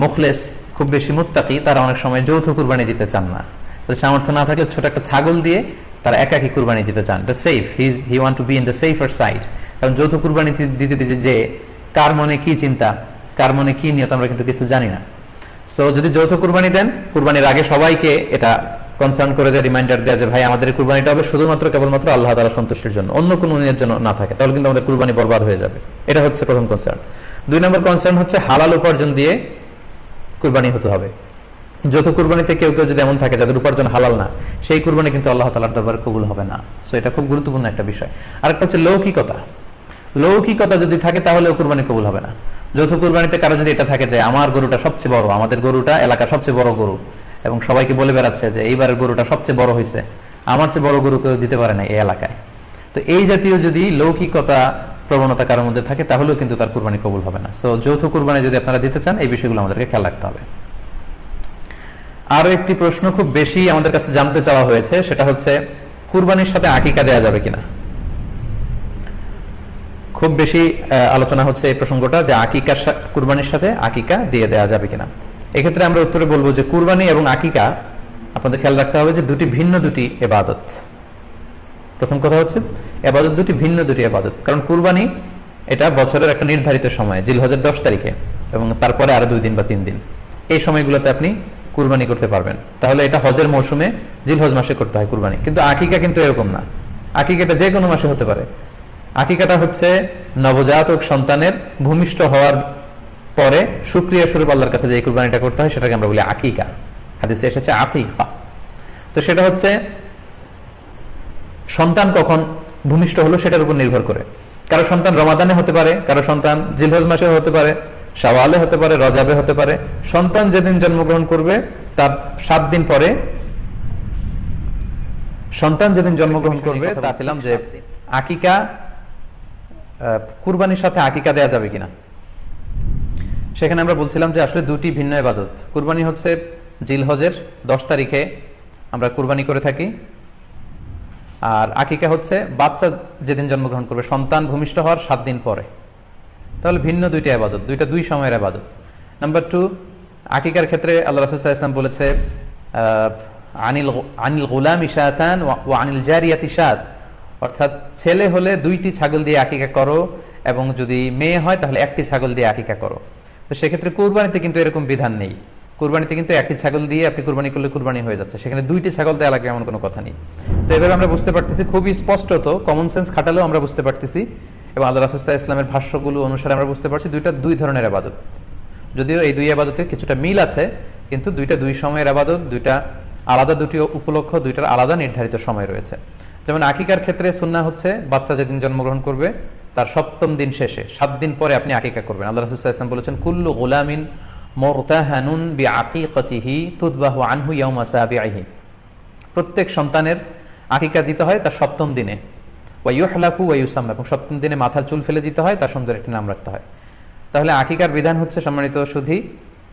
মুখলেস, খুব বেশি মুত্তাকি, তারা অনেক সময় যৌথ কুরবানি দিতে চান না। তাদের সামর্থ্য না থাকলে ছোট একটা ছাগল দিয়ে তারা একাকী কুরবানি দিতে চান। The safe, he want to be in the safer side. কারণ যৌথ কুরবানি দিতে দিতে যে কার মনে কি চিন্তা, কার মনে কি নিয়ত, আমরা কিন্তু কিছু জানি না। সো যদি যৌথ কুরবানি দেন, কুরবানির আগে সবাইকে এটা কনসার্ন করে দেয়, রিমাইন্ডার দেয় যে ভাই আমাদের কুরবানিটা হবে শুধুমাত্র কেবলমাত্র আল্লাহ তাআলার সন্তুষ্টির জন্য, অন্য কোনো নিয়তের জন্য না থাকে, তাহলে কিন্তু আমাদের কুরবানি বরবাদ হয়ে যাবে। এটা হচ্ছে প্রথম কনসার্ন। 2 নম্বর কনসার্ন হচ্ছে হালাল উপার্জন দিয়ে কুরবানি হতে হবে। যৌথ কুরবানিতে কেউ কেউ যদি এমন থাকে যাদের উপার্জন হালাল না, সেই কুরবানি কিন্তু আল্লাহ তাআলার দরবারে কবুল হবে না। সো এটা খুব গুরুত্বপূর্ণ একটা বিষয়। আরেকটা হচ্ছে লৌকিকতা। লৌকিকতা যদি থাকে তাহলেও কুরবানি কবুল হবে না। যৌথ কুরবানিতে কারো যদি এটা থাকে যে আমার গরুটা সবচেয়ে বড়, আমাদের গরুটা এলাকার সবচেয়ে বড় গরু, এবং সবাইকে বলে বেড়াচ্ছে যে এইবারের গরুটা সবচেয়ে বড় হয়েছে, আমার চেয়ে বড় গরু কেউ দিতে পারে না এই এলাকায়, তো এই জাতীয় যদি লৌকিকতা প্রবণতা কারোর মধ্যে থাকে তাহলেও কিন্তু তার কুরবানি কবুল হবে না। সো যৌথ কুরবানি যদি আপনারা দিতে চান, এই বিষয়গুলো আমাদেরকে খেয়াল রাখতে হবে। আরো একটি প্রশ্ন খুব বেশি আমাদের কাছে জানতে চাওয়া হয়েছে, সেটা হচ্ছে কুরবানির সাথে আকিকা দেওয়া যাবে কিনা। খুব বেশি আলোচনা হচ্ছে এই প্রসঙ্গটা যে আকিকা, কুরবানির সাথে আকিকা দিয়ে দেওয়া যাবে কিনা। এক্ষেত্রে আমরা উত্তরে বলবো যে কুরবানি এবং আকিকা আপনাদের খেয়াল রাখতে হবে যে ভিন্ন দুটি ইবাদত। প্রথম কথা হচ্ছে ইবাদত ভিন্ন দুটি ইবাদত। কারণ কুরবানি এটা বছরের একটা নির্ধারিত সময়, জিলহজের 10 তারিখে, এবং তারপরে আরো 2 দিন বা 3 দিন, এই সময়গুলোতে আপনি কুরবানি করতে পারবেন। তাহলে এটা হজের মৌসুমে জিলহজ মাসে করতে হয় কুরবানি। কিন্তু আকিকা কিন্তু এরকম না, আকিকাটা যে কোনো মাসে হতে পারে। আকিকাটা হচ্ছে নবজাতক সন্তানের ভূমিষ্ঠ হওয়ার পরে শুকরিয়া স্বরূপ আল্লাহর কাছে যে কুরবানিটা করতে হয় সেটাকে আমরা বলি আকিকা। হাদিসে এসেছে আকিকা। তো সেটা হচ্ছে সন্তান কখন ভূমিষ্ঠ হলো সেটার উপর নির্ভর করে। কারো সন্তান রমাদানে হতে পারে, কারো সন্তান জিলহজ মাসে হতে পারে, শাওয়ালে হতে পারে, রজাবে হতে পারে। সন্তান যেদিন জন্মগ্রহণ করবে তার 7 দিন পরে, সন্তান যেদিন জন্মগ্রহণ করবে তা ছিলাম যে আকিকা, কুরবানির সাথে আকিকা দেয়া যাবে কিনা। সেখানে আমরা বলছিলাম যে আসলে দুটি ভিন্ন ইবাদত। কুরবানি হচ্ছে জিলহজের 10 তারিখে আমরা কুরবানি করে থাকি, আর আকিকা হচ্ছে বাচ্চা যেদিন জন্মগ্রহণ করবে, সন্তান ভূমিষ্ঠ হওয়ার 7 দিন পরে। তাহলে ভিন্ন দুইটা ইবাদত, দুই সময়ের ইবাদত। নাম্বার 2, আকিকার ক্ষেত্রে আল্লাহ রাসূল সাল্লাল্লাহু আলাইহি ওয়াসাল্লাম বলেছে আনিল গুলামি শাতান ওয়া আনিল জারিয়াতি শাত, অর্থাৎ ছেলে হলে 2টি ছাগল দিয়ে আকিকা করো, এবং যদি মেয়ে হয় তাহলে 1টি ছাগল দিয়ে আকিকা করো। তো সেক্ষেত্রে কুরবানিতে কিন্তু এরকম বিধান নেই। কুরবানিতে কিন্তু 1টি ছাগল দিয়ে আপনি কুরবানি করলে কুরবানি হয়ে যাচ্ছে, সেখানে 2টি ছাগল দেওয়া লাগবে এমন কোনো কথা নেই। তো এভাবে আমরা বুঝতে পারতেছি, খুবই স্পষ্টত কমন সেন্স খাটালেও আমরা বুঝতে পারতেছি, এবং আল্লাহ রাসূল সাল্লাল্লাহু আলাইহি ওয়াসাল্লামের ভাষ্যগুলো অনুসারে আমরা বুঝতে পারছি দুই ধরনের ইবাদত। যদিও এই দুই ইবাদতে কিছুটা মিল আছে, কিন্তু দুই সময়ের ইবাদত, আলাদা দুটি উপলক্ষ, দুইটার আলাদা নির্ধারিত সময় রয়েছে। যেমন আকিকার ক্ষেত্রে সুন্নাহ হচ্ছে বাচ্চা যেদিন জন্মগ্রহণ করবে তার 7ম দিন শেষে 7 দিন পরে আপনি আকিকা করবেন। আল্লাহ রাসূল সাল্লাল্লাহু আলাইহি ওয়াসাল্লাম বলেছেন কুল্লু গুলামিন মুরতাহানুন বিআকিকাতিহি তুযবাহু আনহু ইয়াওমা সাবিহি, প্রত্যেক সন্তানের আকিকা দিতে হয় তার 7ম দিনে, ওয়া ইউহলাকু ওয়া ইউসাম্মা, এবং 7ম দিনে মাথার চুল ফেলে দিতে হয়, তার সুন্দর একটি নাম রাখতে হয়। তাহলে আকিকার বিধান হচ্ছে সম্মানিত সুধী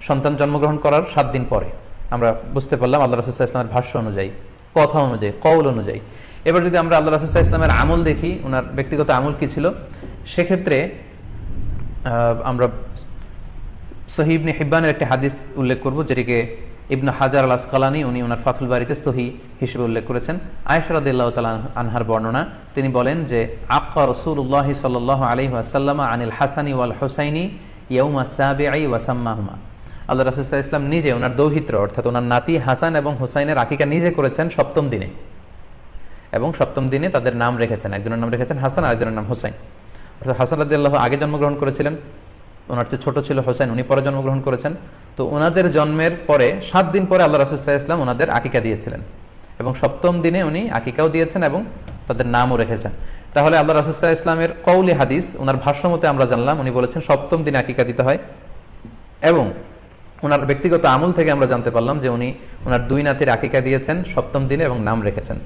সন্তান জন্মগ্রহণ করার 7 দিন পরে। আমরা বুঝতে পারলাম আল্লাহ রাসূল সাল্লাল্লাহু আলাইহি ওয়াসাল্লামের ভাষ্য অনুযায়ী, কথা অনুযায়ী, কওল অনুযায়ী। এবার যদি আমরা আল্লাহ রাসূল সাল্লাল্লাহু আলাইহি ওয়াসাল্লামের আমল দেখি, ওনার ব্যক্তিগত আমল কি ছিল, সেক্ষেত্রে আমরা সহিহ ইবনে হিব্বানের একটি হাদিস উল্লেখ করব, যেটিকে ইবনে হাজার আল আসকালানি উনি ওনার ফাথুল বারিতে সহিহ হিসেবে উল্লেখ করেছেন। আয়েশা রাদিয়াল্লাহু তাআলা আনহার বর্ণনা, তিনি বলেন যে আক্কা রাসূলুল্লাহ সাল্লাল্লাহু আলাইহি ওয়াসাল্লাম আনিল হাসানি ওয়াল হুসাইনি ইয়াউমা সাবিঈ ওয়া সাম্মাহুমা, আল্লাহ রাসূল সাল্লাল্লাহু আলাইহি ওয়াসাল্লাম নিজে ওনার দৌহিত্র অর্থাৎ ওনার নাতি হাসান এবং হুসাইনের আকিকা নিজে করেছেন 7ম দিনে, এবং 7ম দিনে তাদের নাম রেখেছেন, একজনের নাম রেখেছেন হাসান আর একজনের নাম হুসাইন। অর্থাৎ হাসান রাদিয়াল্লাহু আগে জন্মগ্রহণ করেছিলেন, ওনার চেয়ে ছোট ছিল হুসাইন, উনি পরে জন্মগ্রহণ করেছেন। তো ওনাদের জন্মের পরে 7 দিন পরে আল্লাহ রাসূল সাল্লাল্লাহু আলাইহি ওয়াসাল্লাম ওনাদের আকিকা দিয়েছিলেন, এবং 7ম দিনে উনি আকিকাও দিয়েছেন এবং তাদের নামও রেখেছেন। তাহলে আল্লাহ রাসূল সাল্লাল্লাহু আলাইহি ওয়াসাল্লামের কওলি হাদিস, ওনার ভাষ্য মতে আমরা জানলাম উনি বলেছেন 7ম দিনে আকিকা দিতে হয়, এবং ওনার ব্যক্তিগত আমল থেকে আমরা জানতে পারলাম যে উনি ওনার 2 নাতির আকিকা দিয়েছেন 7ম দিনে এবং নাম রেখেছেন।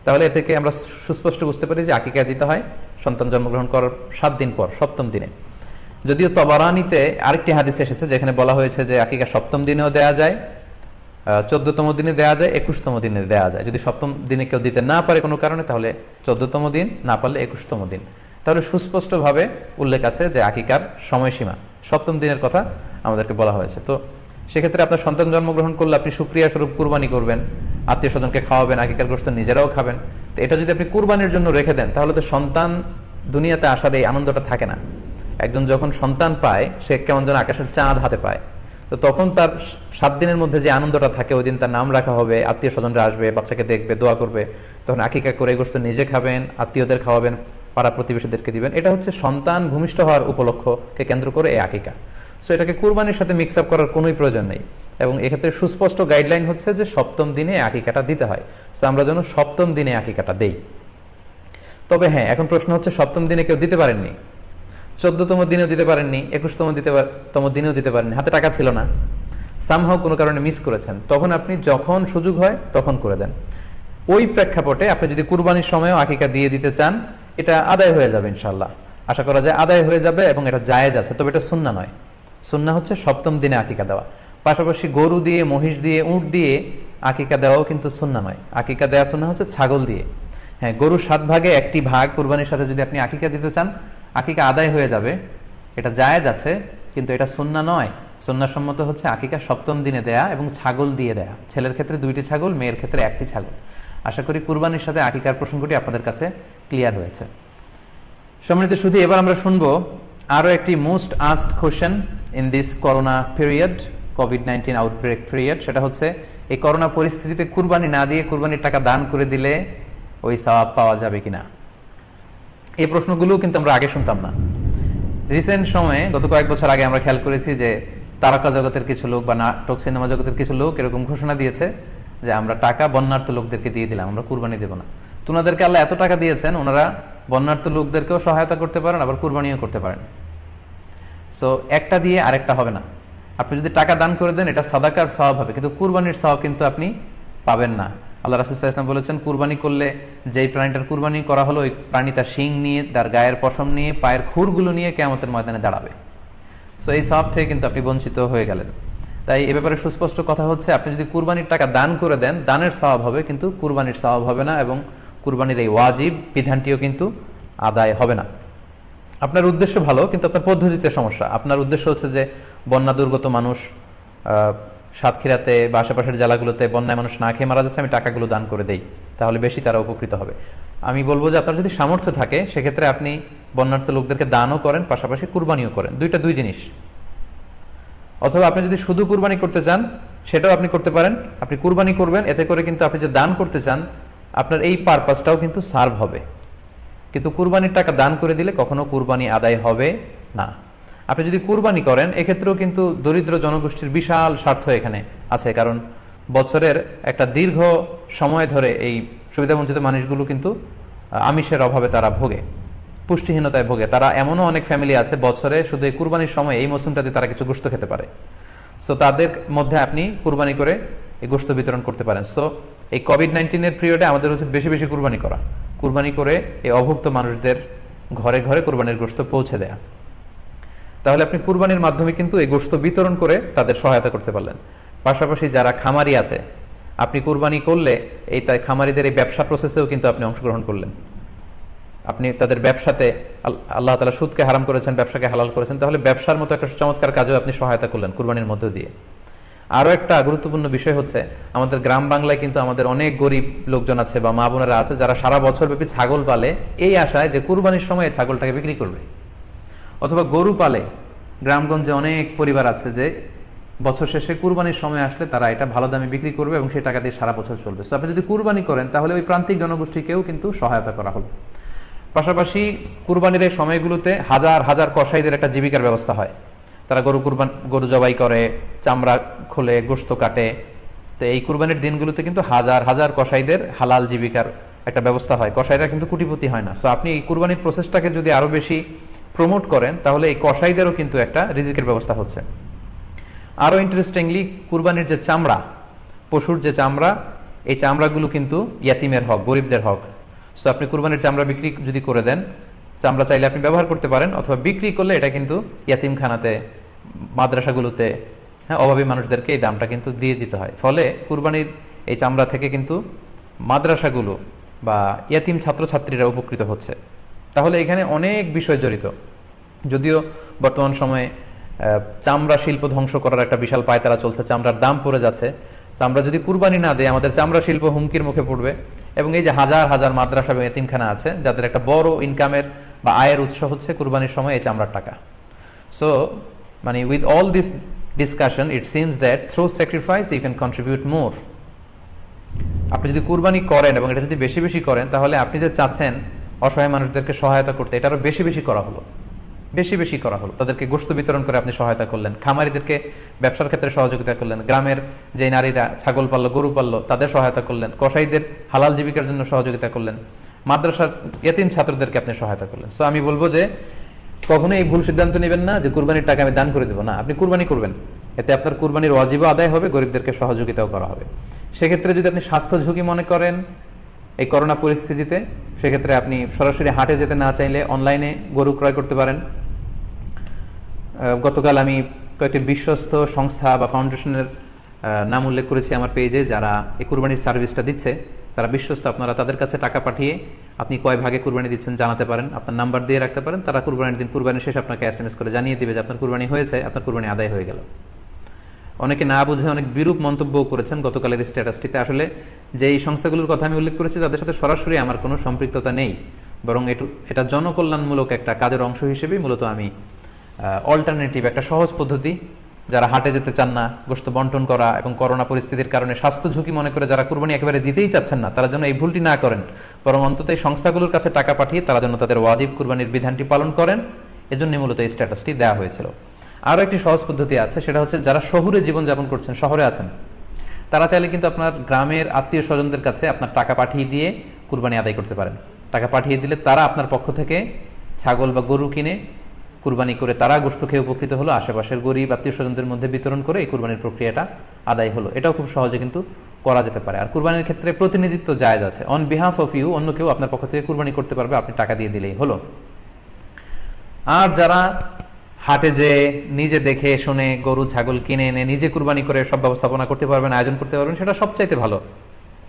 তাহলে এ থেকে আমরা সুস্পষ্ট বুঝতে পারি যে আকিকা দিতে হয় সন্তান জন্মগ্রহণ করার 7 দিন পর, 7ম দিনে। যদিও তবারানিতে আরেকটি হাদিস এসেছে যেখানে বলা হয়েছে যে আকিকা 7ম দিনেও দেয়া যায়, 14তম দিনে দেয়া যায়, 21তম দিনে দেয়া যায়। যদি 7ম দিনে কেউ দিতে না পারে কোনো কারণে, তাহলে 14তম দিন, না পারলে 21তম দিন। তাহলে সুস্পষ্টভাবে উল্লেখ আছে যে আকিকার সময়সীমা 7ম দিনের কথা আমাদেরকে বলা হয়েছে। তো সেক্ষেত্রে আপনার সন্তান জন্মগ্রহণ করলে আপনি শুকরিয়া স্বরূপ কুরবানি করবেন, আত্মীয় স্বজনকে খাওয়াবেন, আকিকার গোশত নিজেরাও খাবেন। তো এটা যদি আপনি কুরবানির জন্য রেখে দেন, তাহলে তো সন্তান দুনিয়াতে আসার এই আনন্দটা থাকে না। একজন যখন সন্তান পায়, সে কেমন যেন আকাশের চাঁদ হাতে পায়। তো তখন তার 7 দিনের মধ্যে যে আনন্দটা থাকে, ওই দিন তার নাম রাখা হবে, আত্মীয় স্বজনরা আসবে, বাচ্চাকে দেখবে, দোয়া করবে, তখন আকিকা করে গোশত নিজে খাবেন, আত্মীয়দের খাওয়াবেন, পাড়া প্রতিবেশীদেরকে দিবেন। এটা হচ্ছে সন্তান ভূমিষ্ঠ হওয়ার উপলক্ষকে কেন্দ্র করে এই আকিকা। সো এটাকে কুরবানির সাথে মিক্স আপ করার কোনোই প্রয়োজন নেই, এবং এক্ষেত্রে সুস্পষ্ট গাইডলাইন হচ্ছে যে 7ম দিনে আকিকাটা দিতে হয়। সো আমরা যেন 7ম দিনে আকিকাটা দেই। তবে হ্যাঁ, এখন প্রশ্ন হচ্ছে 7ম দিনে কেউ দিতে পারেননি, 14তম দিনেও দিতে পারেননি, 21তম দিনেও দিতে পারেননি, হাতে টাকা ছিল না, সামহাও কোনো কারণে মিস করেছেন, তখন আপনি যখন সুযোগ হয় তখন করে দেন। ওই প্রেক্ষাপটে আপনি যদি কুরবানির সময়ও আকিকা দিয়ে দিতে চান, এটা আদায় হয়ে যাবে ইনশাআল্লাহ, আশা করা যায় আদায় হয়ে যাবে, এবং এটা জায়েজ আছে। তবে এটা সুন্নাহ নয়। সুন্নাহ হচ্ছে 7ম দিনে আকিকা দেওয়া। পাশাপাশি গরু দিয়ে, মহিষ দিয়ে, উট দিয়ে আকিকা দেওয়াও কিন্তু সুন্নাহ নয়। আকিকা দেওয়া সুন্নাহ হচ্ছে ছাগল দিয়ে। হ্যাঁ, গরু 7 ভাগে 1টি ভাগ কুরবানির সাথে যদি আপনি আকিকা দিতে চান, আকিকা আদায় হয়ে যাবে, এটা জায়েজ আছে, কিন্তু এটা সুন্নাহ নয়। সুন্নাহসম্মত হচ্ছে আকিকা 7ম দিনে দেয়া এবং ছাগল দিয়ে দেয়া। ছেলের ক্ষেত্রে 2টি ছাগল, মেয়ের ক্ষেত্রে 1টি ছাগল। আশা করি কুরবানির সাথে আকিকার প্রসঙ্গটি আপনাদের কাছে ক্লিয়ার হয়েছে। সম্মানিত শুধু এবার আমরা শুনবো আরো একটি most asked question in this corona period, COVID-19 outbreak period. সেটা হচ্ছে, এই করোনা পরিস্থিতিতে কুরবানি না দিয়ে কুরবানির টাকা দান করে দিলে ওই সওয়াব পাওয়া যাবে কিনা। এই প্রশ্নগুলো কিন্তু আমরা আগে শুনতাম না। রিসেন্ট সময়ে, গত কয়েক বছর আগে আমরা খেয়াল করেছি যে তারকা জগতের কিছু লোক বা নাটক সিনেমা জগতের কিছু লোক এরকম ঘোষণা দিয়েছে যে আমরা টাকা বন্যার্থ লোকদেরকে দিয়ে দিলাম, আমরা কুরবানি দেব না। তো ওনাদেরকে আল্লাহ এত টাকা দিয়েছেন, ওনারা বন্যার্থ লোকদেরকেও সহায়তা করতে পারেন, আবার কুরবানিও করতে পারেন। সো একটা দিয়ে আরেকটা হবে না। আপনি যদি টাকা দান করে দেন, এটা সাদাকার সওয়াব হবে, কিন্তু কুরবানির সওয়াব কিন্তু আপনি পাবেন না। আল্লাহ রাসূল সাল্লাল্লাহু আলাইহি ওয়াসাল্লাম বলেছেন, কুরবানি করলে যেই প্রাণীটার কুরবানি করা হলো, ওই প্রাণী তার শিং নিয়ে, তার গায়ের পশম নিয়ে, পায়ের খুরগুলো নিয়ে কিয়ামতের ময়দানে দাঁড়াবে। সো এই সওয়াব থেকে কিন্তু আপনি বঞ্চিত হয়ে গেলেন। তাই এ ব্যাপারে সুস্পষ্ট কথা হচ্ছে, আপনি যদি কুরবানির টাকা দান করে দেন, দানের সওয়াব হবে কিন্তু কুরবানির সওয়াব হবে না, এবং কুরবানির এই ওয়াজিব বিধানটিও কিন্তু আদায় হবে না। আপনার উদ্দেশ্য ভালো, কিন্তু আপনার পদ্ধতিতে সমস্যা। আপনার উদ্দেশ্য হচ্ছে যে বন্যা দুর্গত মানুষ, সাতক্ষীরাতে বা আশেপাশের জেলাগুলোতে বন্যায় মানুষ না খেয়ে মারা যাচ্ছে, আমি টাকাগুলো দান করে দেই, তাহলে বেশি তারা উপকৃত হবে। আমি বলবো যে আপনার যদি সামর্থ্য থাকে, সেক্ষেত্রে আপনি বন্যার্থ লোকদেরকে দানও করেন, পাশাপাশি কুরবানিও করেন, দুই জিনিস। অথবা আপনি যদি শুধু কুরবানি করতে চান, সেটাও আপনি করতে পারেন। আপনি কুরবানি করবেন, এতে করে কিন্তু আপনি যে দান করতে চান, আপনার এই পারপাসটাও কিন্তু সার্ভ হবে। কিন্তু কুরবানির টাকা দান করে দিলে কখনো কুরবানি আদায় হবে না। আপনি যদি কুরবানি করেন, এক্ষেত্রেও কিন্তু দরিদ্র জনগোষ্ঠীর বিশাল স্বার্থ এখানে আছে, কারণ বছরের একটা দীর্ঘ সময় ধরে এই সুবিধাবঞ্চিত মানুষগুলো কিন্তু আমিষের অভাবে তারা ভোগে, পুষ্টিহীনতায় ভোগে। তারা এমনও অনেক ফ্যামিলি আছে বছরে শুধু এই কুরবানির সময়, এই মৌসুমটাতে তারা কিছু গোশত খেতে পারে। সো তাদের মধ্যে আপনি কুরবানি করে এই গোশত বিতরণ করতে পারেন। সো এই কোভিড-19 পিরিয়ডে আমাদের উচিত বেশি বেশি কুরবানি করা, কুরবানি করে এই অভুক্ত মানুষদের ঘরে ঘরে কুরবানির গোশত পৌঁছে দেয়া। তাহলে আপনি কুরবানির মাধ্যমে কিন্তু এই গোশত বিতরণ করে তাদের সহায়তা করতে পারলেন। পাশাপাশি যারা খামারি আছে, আপনি কুরবানি করলে এই তাই খামারিদের এই ব্যবসা প্রসেসেও কিন্তু আপনি অংশগ্রহণ করলেন। আপনি তাদের ব্যবসাতে, আল্লাহ তাআলা সুদকে হারাম করেছেন, ব্যবসাকে হালাল করেছেন, তাহলে ব্যবসার মতো একটা চমৎকার কাজেও আপনি সহায়তা করলেন কুরবানির মধ্য দিয়ে। আরও একটা গুরুত্বপূর্ণ বিষয় হচ্ছে, আমাদের গ্রাম বাংলায় কিন্তু আমাদের অনেক গরিব লোকজন আছে বা মা বোনেরা আছে, যারা সারা বছর ব্যাপী ছাগল পালে এই আশায় যে কুরবানির সময় ছাগলটাকে বিক্রি করবে, অথবা গরু পালে। গ্রামগঞ্জে অনেক পরিবার আছে যে বছর শেষে কুরবানির সময় আসলে তারা এটা ভালো দামে বিক্রি করবে এবং সেই টাকা দিয়ে সারা বছর চলবে। সো আপনি যদি কুরবানি করেন, তাহলে ওই প্রান্তিক জনগোষ্ঠীকেও কিন্তু সহায়তা করা হলো। পাশাপাশি কুরবানির এই সময়গুলোতে হাজার হাজার কসাইদের একটা জীবিকার ব্যবস্থা হয়। তারা গরু জবাই করে, চামড়া খোলে, গোশত কাটে। তো এই কুরবানির দিনগুলোতে কিন্তু হাজার হাজার কসাইদের হালাল জীবিকার একটা ব্যবস্থা হয়। কসাইরা কিন্তু কোটিপতি হয় না। সো আপনি এই কুরবানির প্রসেসটাকে যদি আরো বেশি প্রমোট করেন, তাহলে এই কসাইদেরও কিন্তু একটা রিজিকের ব্যবস্থা হচ্ছে। আরো ইন্টারেস্টিংলি, কুরবানির যে চামড়া, পশুর যে চামড়া, এই চামড়াগুলো কিন্তু ইয়াতিমের হক, গরিবদের হক। সো আপনি কুরবানির চামড়া বিক্রি যদি করে দেন, চামড়া চাইলে আপনি ব্যবহার করতে পারেন, অথবা বিক্রি করলে এটা কিন্তু ইয়াতিমখানাতে, মাদ্রাসাগুলোতে, অভাবী মানুষদেরকে এই দামটা কিন্তু দিয়ে দিতে হয়। ফলে কুরবানির এই চামড়া থেকে কিন্তু মাদ্রাসাগুলো বা ইয়াতিম ছাত্রছাত্রীরা উপকৃত হচ্ছে। তাহলে এখানে অনেক বিষয় জড়িত। যদিও বর্তমান সময়ে চামড়া শিল্প ধ্বংস করার একটা বিশাল পায়তারা চলছে, চামড়ার দাম পড়ে যাচ্ছে। তো আমরা যদি কুরবানি না দিই, আমাদের চামড়া শিল্প হুমকির মুখে পড়বে। এবং এই যে হাজার হাজার মাদ্রাসা এবং এতিমখানা আছে, যাদের একটা বড় ইনকামের বা আয়ের উৎস হচ্ছে কুরবানির সময় এই চামড়ার টাকা। সো মানে with all this discussion, it seems that through sacrifice you can contribute more. আপনি যদি কুরবানি করেন এবং এটা যদি বেশি বেশি করেন, তাহলে আপনি যে চাচ্ছেন অসহায় মানুষদেরকে সহায়তা করতে, এটা আরো বেশি বেশি করা হলো, বেশি বেশি করা হলো। তাদেরকে গোশত বিতরণ করে আপনি সহায়তা করলেন, খামারিদেরকে ব্যবসার ক্ষেত্রে সহযোগিতা করলেন, গ্রামের যে নারীরা ছাগল পাললো, গরু পাললো, তাদের সহায়তা করলেন, কসাইদের হালাল জীবিকার জন্য সহযোগিতা করলেন, মাদ্রাসার ইয়েতিম ছাত্রদেরকে আপনি সহায়তা করলেন। সো আমি বলবো যে কখনো এই ভুল সিদ্ধান্ত নেবেন না যে কুরবানির টাকা আমি দান করে দেবো। না, আপনি কুরবানি করবেন, এতে আপনার কুরবানির ওয়াজিবও আদায় হবে, গরিবদেরকে সহযোগিতাও করা হবে। সেক্ষেত্রে যদি আপনি স্বাস্থ্য ঝুঁকি মনে করেন এই করোনা পরিস্থিতিতে, সেক্ষেত্রে আপনি সরাসরি হাটে যেতে না চাইলে অনলাইনে গরু ক্রয় করতে পারেন। গতকাল আমি কয়েকটি বিশ্বস্ত সংস্থা বা ফাউন্ডেশনের নাম উল্লেখ করেছি আমার পেজে, যারা এই কুরবানির সার্ভিসটা দিচ্ছে। তারা বিশ্বস্ত, আপনারা তাদের কাছে টাকা পাঠিয়ে আপনি কয় ভাগে কুরবানি দিচ্ছেন জানাতে পারেন, আপনার নাম্বার দিয়ে রাখতে পারেন। তারা কুরবানির দিন, কুরবানি শেষে আপনাকে SMS করে জানিয়ে দিবে যে আপনার কুরবানি হয়েছে, আপনার কুরবানি আদায় হয়ে গেল। অনেকে না বুঝে অনেক বিরূপ মন্তব্যও করেছেন গতকালের স্ট্যাটাসটিতে। আসলে যে এই সংস্থাগুলোর কথা আমি উল্লেখ করেছি, তাদের সাথে সরাসরি আমার কোনো সম্পৃক্ততা নেই, বরং এটা জনকল্যাণমূলক একটা কাজের অংশ হিসেবেই মূলত আমি অল্টারনেটিভ, একটা সহজ পদ্ধতি, যারা হাটে যেতে চান না, গোশত বন্টন করা এবং করোনা পরিস্থিতির কারণে স্বাস্থ্য ঝুঁকি মনে করে যারা কুরবানি একেবারে দিতেই চাচ্ছেন না, তারা যেন এই ভুলটি না করেন, বরং অন্তত এই সংস্থাগুলোর কাছে টাকা পাঠিয়ে তারা যেন তাদের ওয়াজিব কুরবানির বিধানটি পালন করেন, এজন্য মূলত এই স্ট্যাটাসটি দেওয়া হয়েছিল। আরও একটি সহজ পদ্ধতি আছে, সেটা হচ্ছে যারা শহুরে জীবনযাপন করছেন, শহরে আছেন, তারা চাইলে কিন্তু আপনার গ্রামের আত্মীয় স্বজনদের কাছে আপনার টাকা পাঠিয়ে দিয়ে কুরবানি আদায় করতে পারেন। টাকা পাঠিয়ে দিলে তারা আপনার পক্ষ থেকে ছাগল বা গরু কিনে কুরবানি করে তারা গোশত খেয়ে উপকৃত হলো, আশেপাশের গরিব আত্মীয় স্বজনদের মধ্যে বিতরণ করে এই কুরবানির প্রক্রিয়াটা আদায় হলো। এটাও খুব সহজে কিন্তু করা যেতে পারে। আর কুরবানির ক্ষেত্রে প্রতিনিধিত্ব জায়েজ আছে, অন বিহাফ অফ ইউ, অন্য কেউ আপনার পক্ষ থেকে কুরবানি করতে পারবে, আপনি টাকা দিয়ে দিলেই হলো। আর যারা হাটে যে নিজে দেখে শুনে গরু ছাগল কিনে এনে নিজে কুরবানি করে সব ব্যবস্থাপনা করতে পারবেন, আয়োজন করতে পারবেন, সেটা সবচাইতে ভালো।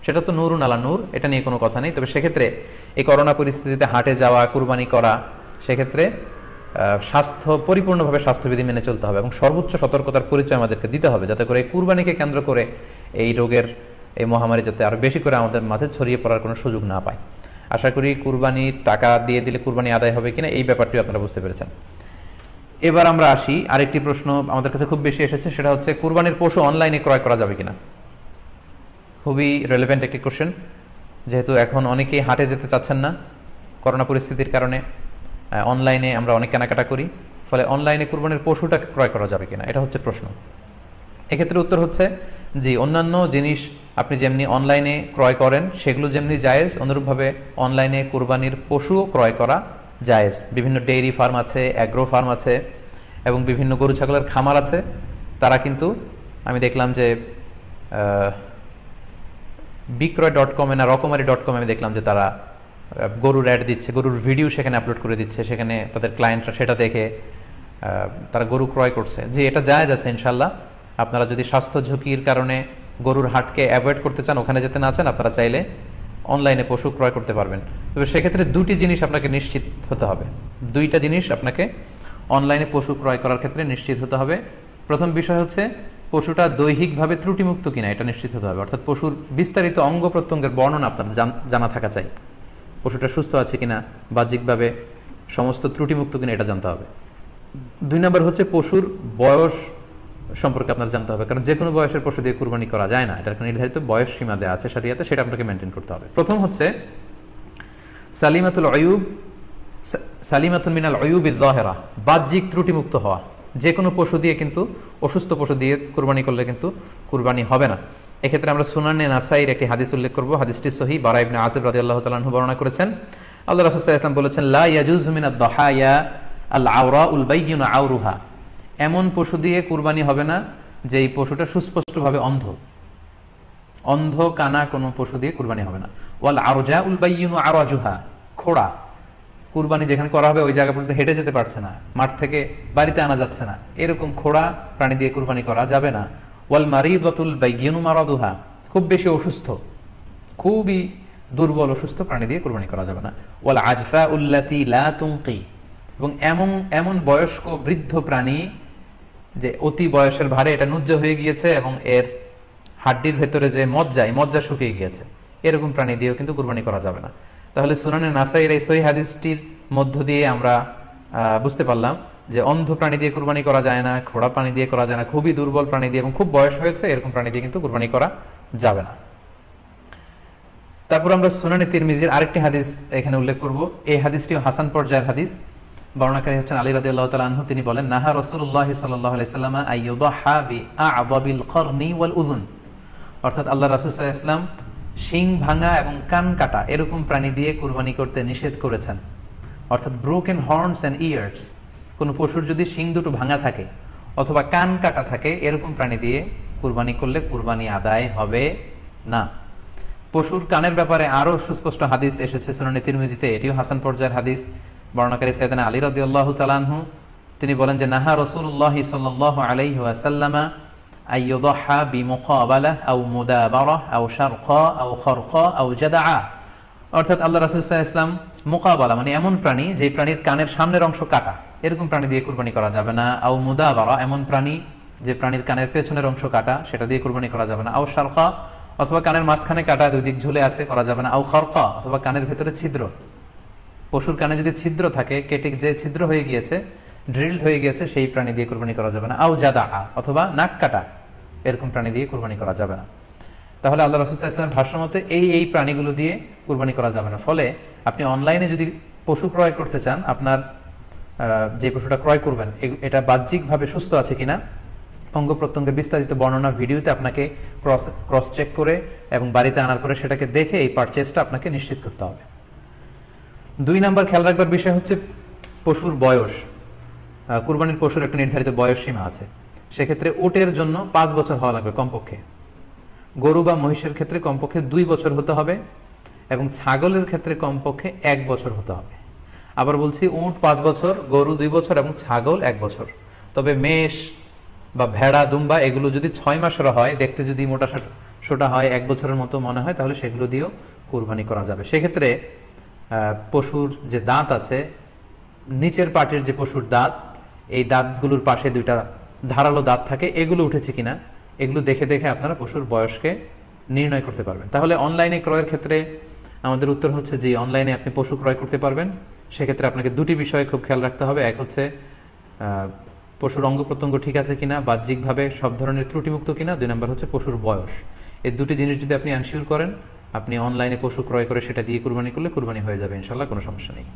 সেটা তো নূরুন আলা নূর, এটা নিয়ে কোনো কথা নেই। তবে সেক্ষেত্রে এই করোনা পরিস্থিতিতে হাটে যাওয়া, কুরবানি করা, সেক্ষেত্রে পরিপূর্ণভাবে স্বাস্থ্যবিধি মেনে চলতে হবে এবং সর্বোচ্চ সতর্কতার পরিচয় আমাদেরকে দিতে হবে, যাতে করে এই কুরবানিকে কেন্দ্র করে এই রোগের এই মহামারী যাতে আরো বেশি করে আমাদের মাঝে ছড়িয়ে পড়ার কোনো সুযোগ না পায়। আশা করি কুরবানির টাকা দিয়ে দিলে কুরবানি আদায় হবে কিনা এই ব্যাপারটি আপনারা বুঝতে পেরেছেন। এবার আমরা আসি, আরেকটি প্রশ্ন আমাদের কাছে খুব বেশি এসেছে, সেটা হচ্ছে কুরবানির পশু অনলাইনে ক্রয় করা যাবে কিনা। খুবই রেলেভেন্ট একটি কোশ্চেন, যেহেতু এখন অনেকেই হাটে যেতে চাচ্ছেন না করোনা পরিস্থিতির কারণে। অনলাইনে আমরা অনেক কেনাকাটা করি, ফলে অনলাইনে কুরবানির পশুটা ক্রয় করা যাবে কিনা, এটা হচ্ছে প্রশ্ন। এক্ষেত্রে উত্তর হচ্ছে জি, অন্যান্য জিনিস আপনি যেমনি অনলাইনে ক্রয় করেন সেগুলো যেমনি জায়েজ, অনুরূপভাবে অনলাইনে কুরবানির পশুও ক্রয় করা জায়েজ। বিভিন্ন ডেইরি ফার্ম আছে, অ্যাগ্রো ফার্ম আছে এবং বিভিন্ন গরু ছাগলের খামার আছে। তারা কিন্তু আমি দেখলাম যে বিক্রয়.com না রকমারি.com আমি দেখলাম যে তারা গরুর অ্যাড দিচ্ছে, গরুর ভিডিও সেখানে আপলোড করে দিচ্ছে, সেখানে তাদের ক্লায়েন্টরা সেটা দেখে তারা গরু ক্রয় করছে। যে এটা জায়েজ আছে ইনশাল্লাহ। আপনারা যদি স্বাস্থ্য ঝুঁকির কারণে গরুর হাটকে অ্যাভয়েড করতে চান, ওখানে যেতে না চান, আপনারা চাইলে অনলাইনে পশু ক্রয় করতে পারবেন। তবে সেক্ষেত্রে দুটি জিনিস আপনাকে নিশ্চিত হতে হবে, দুইটা জিনিস আপনাকে অনলাইনে পশু ক্রয় করার ক্ষেত্রে নিশ্চিত হতে হবে। প্রথম বিষয় হচ্ছে পশুটা দৈহিকভাবে ত্রুটিমুক্ত কিনা, এটা নিশ্চিত হতে হবে। অর্থাৎ পশুর বিস্তারিত অঙ্গ প্রত্যঙ্গের বর্ণনা আপনার জানা থাকা চাই। পশুটা সুস্থ আছে কিনা, বাহ্যিকভাবে সমস্ত ত্রুটিমুক্ত কিনা, এটা জানতে হবে। 2 নম্বর হচ্ছে পশুর বয়স সম্পর্কে আপনার জানতে হবে, কারণ যে কোনো বয়সের পশু দিয়ে কুরবানি করা যায় না, এটার নির্ধারিত বয়স সীমা দেওয়া আছে শরিয়াতে, সেটা আপনাকে মেনটেন করতে হবে। প্রথম হচ্ছে সালিমাতুল মিনাল উয়ুবিজ যাহিরা, বাহ্যিক ত্রুটিমুক্ত হওয়া। যে কোনো পশু দিয়ে কিন্তু, অসুস্থ পশু দিয়ে কুরবানি করলে কিন্তু কুরবানি হবে না। এক্ষেত্রে আমরা সুনানে নাসাইর একটি হাদিস উল্লেখ করব। হাদিসটি সহিহ, বারা ইবনে আযিব রাদিয়াল্লাহু তাআলা আনহু বর্ণনা করেছেন। আল্লাহ রাসূল সাল্লাল্লাহু আলাইহি ওয়াসাল্লাম বলেছেন, লা ইয়াজুজু মিনাদ দাহায়া আল আওরাউল বাইয়িনু আওরুহা, এমন পশু দিয়ে কুরবানি হবে না যে এই পশুটা সুস্পষ্টভাবে অন্ধ কানা কোনো পশু দিয়ে কুরবানি হবে না। ওয়াল আরজাউল বাইয়িনু আরাজুহা, খোড়া, কুরবানি যেখানে করা হবে ওই জায়গা পর্যন্ত হেঁটে যেতে পারছে না, মাঠ থেকে বাড়িতে আনা যাচ্ছে না, এরকম খোড়া প্রাণী দিয়ে কুরবানি করা যাবে না। ওয়াল মারিদাতুল বাইয়িনু মারাদুহা, খুব বেশি অসুস্থ, খুবই দুর্বল অসুস্থ প্রাণী দিয়ে কুরবানি করা যাবে না। ওয়াল আজফাউল্লাতী লা তুনকি, এবং এমন বয়স্ক বৃদ্ধ প্রাণী যে অতি বয়সের ভারে এটা নুজ্জ হয়ে গিয়েছে এবং এর হাড্ডির ভেতরে যে মজ্জা শুকিয়ে গিয়েছে, এরকম প্রাণী দিয়েও কিন্তু কুরবানি করা যাবে না। তাহলে সুনানে নাসাইর এই সহিহ হাদিসটির মধ্য দিয়ে আমরা বুঝতে পারলাম যে অন্ধ প্রাণী দিয়ে কুরবানি করা যায় না, খোড়া প্রাণী দিয়ে করা যায় না, খুবই দুর্বল প্রাণী দিয়ে এবং খুব বয়স হয়েছে এরকম প্রাণী দিয়ে কিন্তু কুরবানি করা যাবে না। তারপর আমরা সুনানে তিরমিজির আরেকটি হাদিস এখানে উল্লেখ করব। এই হাদিসটিও হাসান পর্যায়ের হাদিস। বর্ণনাকারী হচ্ছেন আলী রাদিয়াল্লাহু তাআলা আনহু। তিনি বলেন, নাহা রাসূলুল্লাহ সাল্লাল্লাহু আলাইহি ওয়াসাল্লাম আইয়ুদহা বিআ'যাবিল করনি ওয়াল উযুন, অর্থাৎ আল্লাহ রাসূল সাল্লাল্লাহু আলাইহি ওয়াসাল্লাম শিং ভাঙা এবং কান কাটা এরকম প্রাণী দিয়ে কুরবানি করতে নিষেধ করেছেন। অর্থাৎ ব্রোকেন হর্নস এন্ড ইয়ার্স, কোন পশুর যদি শিং দুটো ভাঙা থাকে অথবা কান কাটা থাকে, এরকম প্রাণী দিয়ে কুরবানি করলে কুরবানি আদায় হবে না। পশুর কানের ব্যাপারে আরো সুস্পষ্ট হাদিস এসেছে সুনানে তিরমিজিতে, এটিও হাসান পর্যায়ের হাদিস। বর্ণনাকারী সাইয়েদনা আলী রাদিয়াল্লাহু তাআলা আনহু, তিনি বলেন যে নাহা রাসূলুল্লাহ সাল্লাল্লাহু আলাইহি ওয়াসাল্লাম আইয়ুদহা বিমুকাবালা আও মুদাবারা আও শারকা আও খারকা আও জাদআ, অর্থাৎ আল্লাহ রাসূল সাল্লাল্লাহু আলাইহি ওয়াসাল্লাম মুকাবালা মানে এমন প্রাণী যে প্রাণীর কানের সামনের অংশ কাটা, এরকম প্রাণী দিয়ে কুরবানি করা যাবে না। আও মুদাবারা, এমন প্রাণী যে প্রাণীর কানের পেছনের অংশ কাটা, সেটা দিয়ে কুরবানি করা যাবে না। আও শারকা, অথবা কানের মাঝখানে কাটা, দুই দিক ঝুলে আছে, করা যাবে না। আও খারকা, অথবা কানের ভেতরে ছিদ্র, পশুর কানে যদি ছিদ্র থাকে, কেটে যে ছিদ্র হয়ে গিয়েছে, ড্রিলড হয়ে গিয়েছে, সেই প্রাণী দিয়ে কুরবানি করা যাবে না। আও জাদা, অথবা নাক কাটা, এরকম প্রাণী দিয়ে কুরবানি করা যাবে না। তাহলে আল্লাহ রাসূল সাল্লাল্লাহু আলাইহি ওয়াসাল্লামের ভাষ্য মতে এই প্রাণীগুলো দিয়ে কুরবানি করা যাবে না। ফলে আপনি অনলাইনে যদি পশু ক্রয় করতে চান, আপনার যে পশুটা ক্রয় করবেন এটা বাহ্যিকভাবে সুস্থ আছে কিনা, অঙ্গ প্রত্যঙ্গের বিস্তারিত বর্ণনা ভিডিওতে আপনাকে ক্রস চেক করে এবং বাড়িতে আনার পরে সেটাকে দেখে এই পারচেজটা আপনাকে নিশ্চিত করতে হবে। 2 নাম্বার খেয়াল রাখবার বিষয় হচ্ছে পশুর বয়স। কুরবানির পশুর একটা নির্ধারিত বয়স সীমা আছে। সেক্ষেত্রে উটের জন্য 5 বছর হওয়া লাগবে কমপক্ষে, গরু বা মহিষের ক্ষেত্রে কমপক্ষে 2 বছর হতে হবে এবং ছাগলের ক্ষেত্রে কমপক্ষে 1 বছর হতে হবে। আবার বলছি উট 5 বছর, গরু 2 বছর এবং ছাগল 1 বছর। তবে মেষ বা ভেড়া, দুম্বা এগুলো যদি 6 মাসের হয়, দেখতে যদি মোটা সোটা হয়, 1 বছরের মতো মনে হয়, তাহলে সেগুলো দিয়েও কুরবানি করা যাবে। সেক্ষেত্রে পশুর যে দাঁত আছে, নিচের পাটের যে পশুর দাঁত, এই দাঁতগুলোর পাশে 2টা ধারালো দাঁত থাকে, এগুলো উঠেছে কিনা এগুলো দেখে দেখে আপনারা পশুর বয়সকে নির্ণয় করতে পারবেন। তাহলে অনলাইনে ক্রয়ের ক্ষেত্রে আমাদের উত্তর হচ্ছে যে অনলাইনে আপনি পশু ক্রয় করতে পারবেন। সেক্ষেত্রে আপনাকে 2টি বিষয়ে খুব খেয়াল রাখতে হবে। এক হচ্ছে পশুর অঙ্গ প্রত্যঙ্গ ঠিক আছে কিনা, বাহ্যিকভাবে সব ধরনের ত্রুটিমুক্ত কিনা। 2 নম্বর হচ্ছে পশুর বয়স। এই 2টি জিনিস যদি আপনি এনশিওর করেন, আপনি অনলাইনে পশু ক্রয় করে সেটা দিয়ে কুরবানি করলে কুরবানি হয়ে যাবে ইনশাল্লাহ, কোনো সমস্যা নেই।